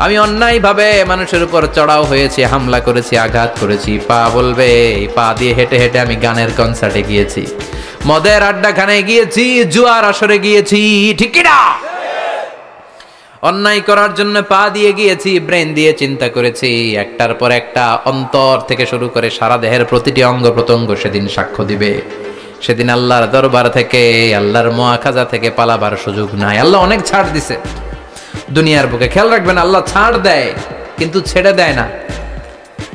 আমি অন্যায়ভাবে মানুষের উপর চড়াও হয়েছি, হামলা করেছি, আঘাত করেছি। পা বলবে এই পা দিয়ে হেঁটে হেঁটে আমি গানের কনসার্টে গিয়েছি, মদের আড্ডাখানায় গিয়েছি, জুয়ার আসরে গিয়েছি, ঠিক কি না? অন্যায় করার জন্য পা দিয়ে গিয়েছি, ব্রেন দিয়ে চিন্তা করেছি। একটার পর একটা অন্তর থেকে শুরু করে সারা দেহের প্রতিটি অঙ্গ প্রত্যঙ্গ সেদিন সাক্ষ্য দিবে। সেদিন আল্লাহর দরবার থেকে, আল্লাহর মুআখাজা থেকে পালাবার সুযোগ নাই। আল্লাহ অনেক ছাড় দিছে দুনিয়ার বুকে। খেয়াল রাখবেন, আল্লাহ ছাড় দেয় কিন্তু ছেড়ে দেয় না,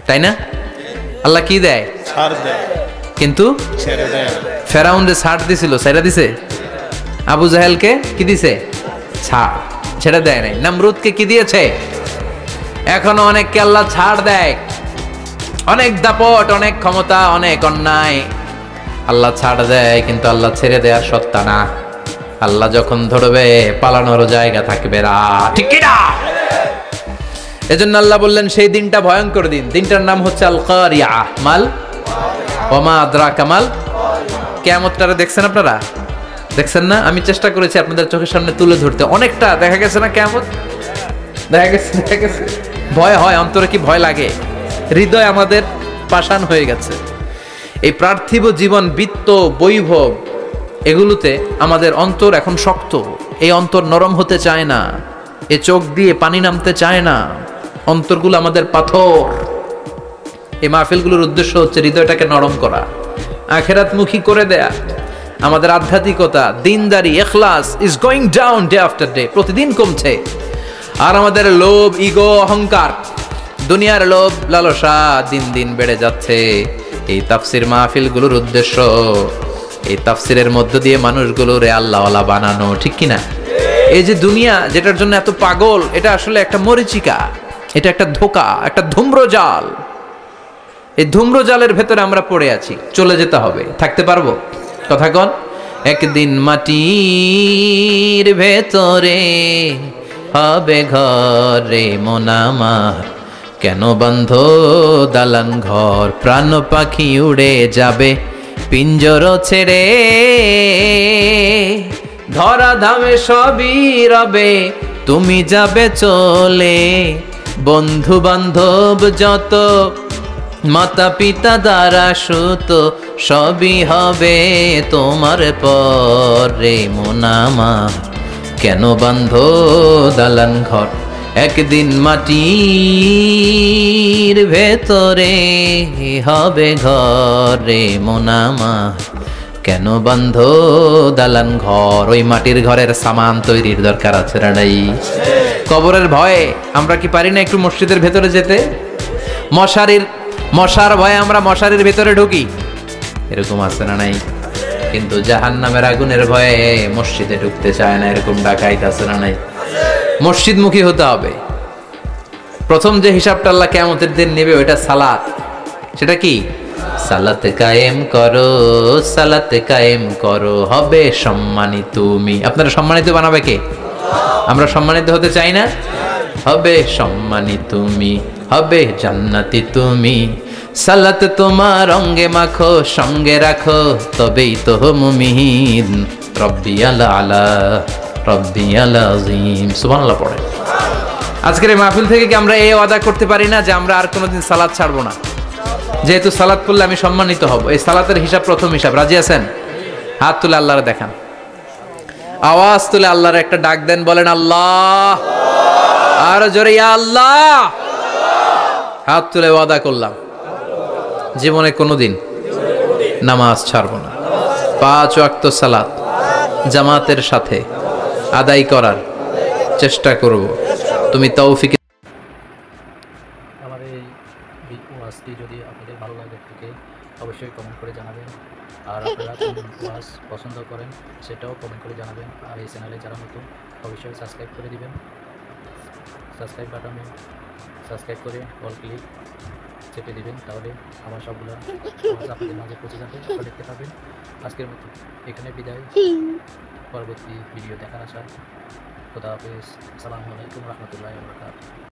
তাই না? আল্লাহ কি দেয়? ছাড় দেয় কিন্তু ছেড়ে দেয় না। ফেরাউনরে ছাড় দিছিল, ছেড়ে দিছে। আবু জাহেলকে কি দিছে? ছাড়, ছেড়ে দেয় নাই। নমরুদকে কি দিয়েছে? এখনো অনেককে আল্লাহ ছাড় দেয়। অনেক দাপট, অনেক ক্ষমতা, অনেক অন্যায় আল্লাহ ছাড় দেয়, কিন্তু আল্লাহ ছেড়ে দেওয়ার সত্তা না। আল্লাহ যখন ধরবে পালানোর জায়গা থাকবে না, ঠিক কি না? এজন্য আল্লাহ বললেন সেই দিনটা ভয়ঙ্কর দিন। দিনটার নাম হচ্ছে আল কারিয়া। মাল ওমা আদরাকা মাল। কিয়ামতটারে দেখছেন আপনারা? দেখছেন না? আমি চেষ্টা করেছি আপনাদের চোখের সামনে তুলে ধরতে। অনেকটা দেখা গেছে না কিয়ামত? দেখা গেছে। ভয় হয়, অন্তরে কি ভয় লাগে? হৃদয় আমাদের পাষাণ হয়ে গেছে। এই পার্থিব জীবন, বিত্ত, বৈভব, এগুলোতে আমাদের অন্তর এখন শক্ত। এই অন্তর নরম হতে চায় না, এ চোখ দিয়ে পানি নামতে চায় না, অন্তরগুলো আমাদের পাথর। এই মাহফিলগুলোর উদ্দেশ্য হচ্ছে হৃদয়টাকে নরম করা, আখিরাতমুখী করে দেয়া। আমাদের আধ্যাত্মিকতা, দিনদারি, ইখলাস is going down day after day, প্রতিদিন কমছে। আর আমাদের লোভ, ইগো, অহংকার, দুনিয়ার লোভ লালসা দিন দিন বেড়ে যাচ্ছে। এই তাফসির মাহফিলগুলোর উদ্দেশ্য এই তাফসিরের মধ্য দিয়ে মানুষগুলোরে আল্লাহওয়ালা বানানো, ঠিক কিনা? এই যে দুনিয়া যেটার জন্য এত পাগল, এটা আসলে একটা মরিচিকা, এটা একটা ধোঁকা, একটা ধূম্রজাল। এই ধূম্রজালের ভেতরে আমরা পড়ে আছি, চলে যেতে হবে। থাকতে পারবো? কথা কন। একদিন মাটির ভেতরে হবে ঘরে মন আমার, কেন বন্ধ দালান ঘর, প্রাণ পাখি উড়ে যাবে পিঞ্জর ছেড়ে, ধরা ধামে সবই রবে তুমি যাবে চলে, বন্ধু বান্ধব যত, মাতা পিতা দ্বারা সুত, সবই হবে তোমার পরে মন আমার, কেন বান্ধ দালান ঘর, একদিন মাটির ভেতরে হবে ঘরে মন আমার, কেন বান্ধ দালান ঘর। ওই মাটির ঘরের সামান তৈরির দরকার আছে না নাই? কবরের ভয়ে আমরা কি পারি না একটু মসজিদের ভেতরে যেতে? মশার ভয়ে আমরা মশারির ভেতরে ঢুকি, এরকম আছে না নাই? কিন্তু জাহান্নামের আগুনের ভয়ে মসজিদে ঢুকতে চায় না, এরকম ডাকাইত আছে না নাই? মসজিদমুখী হতে হবে। প্রথম যে হিসাবটা আল্লাহ কিয়ামতের দিন নেবে ওইটা সালাত। সেটা কি? সালাত কায়েম করো, সালাত কায়েম করো, হবে সম্মানিত তুমি। আপনারা সম্মানিত বানাবে কে? আমরা সম্মানিত হতে চাই না? হবে সম্মানিত তুমি, হবে জান্নাতি তুমি, সালাত তোমার অঙ্গে মাখো, সঙ্গে রাখো, তবেই তো মুমিন। রব্বিয়াল আলা, রব্বিয়াল আযীম, সুবহানাল্লাহ পড়ে। আজকের এই মাহফিল থেকে কি আমরা এই ওয়াদা করতে পারি না যে আমরা আর কোনোদিন সালাত ছাড়বো না? যেহেতু সালাত পড়লে আমি সম্মানিত হব, এই সালাতের হিসাব প্রথম হিসাব। রাজি আছেন? হাত তুলে আল্লাহরে দেখান, আওয়াজ তুলে আল্লাহর একটা ডাক দেন, বলেন আল্লাহ। আর জোরে ইয়া আল্লাহ। হাত তুলে ওয়াদা করলাম জীবনে কোনোদিন নামাজ ছাড়বো না, 5 ওয়াক্ত সালাত জামাতের সাথে আদায় করার চেষ্টা করব। তুমি তৌফিক। আমার এই ওয়াজটি যদি আপনাদের ভালো লাগে থাকে অবশ্যই কমেন্ট করে জানাবেন। আর আপনারা কোন ওয়াজ পছন্দ করেন সেটাও কমেন্ট করে জানাবেন। আর এই চ্যানেলে যারা নতুন অবশ্যই সাবস্ক্রাইব করে দিবেন। সাবস্ক্রাইব বাটনে সাবস্ক্রাইব করে অল ক্লিক চেপে দিবেন, তাহলে আমার সবগুলো ওয়াজ আপনাদের মাঝে পৌঁছে যাবে, আপনারা দেখতে পাবেন। আজকের মতো এখানে বিদায়, পরবর্তী ভিডিও দেখার আশা। খোদা হাফেজ। আসসালামু আলাইকুম রহমতুল্লাহি ওয়া বারাকাতুহু।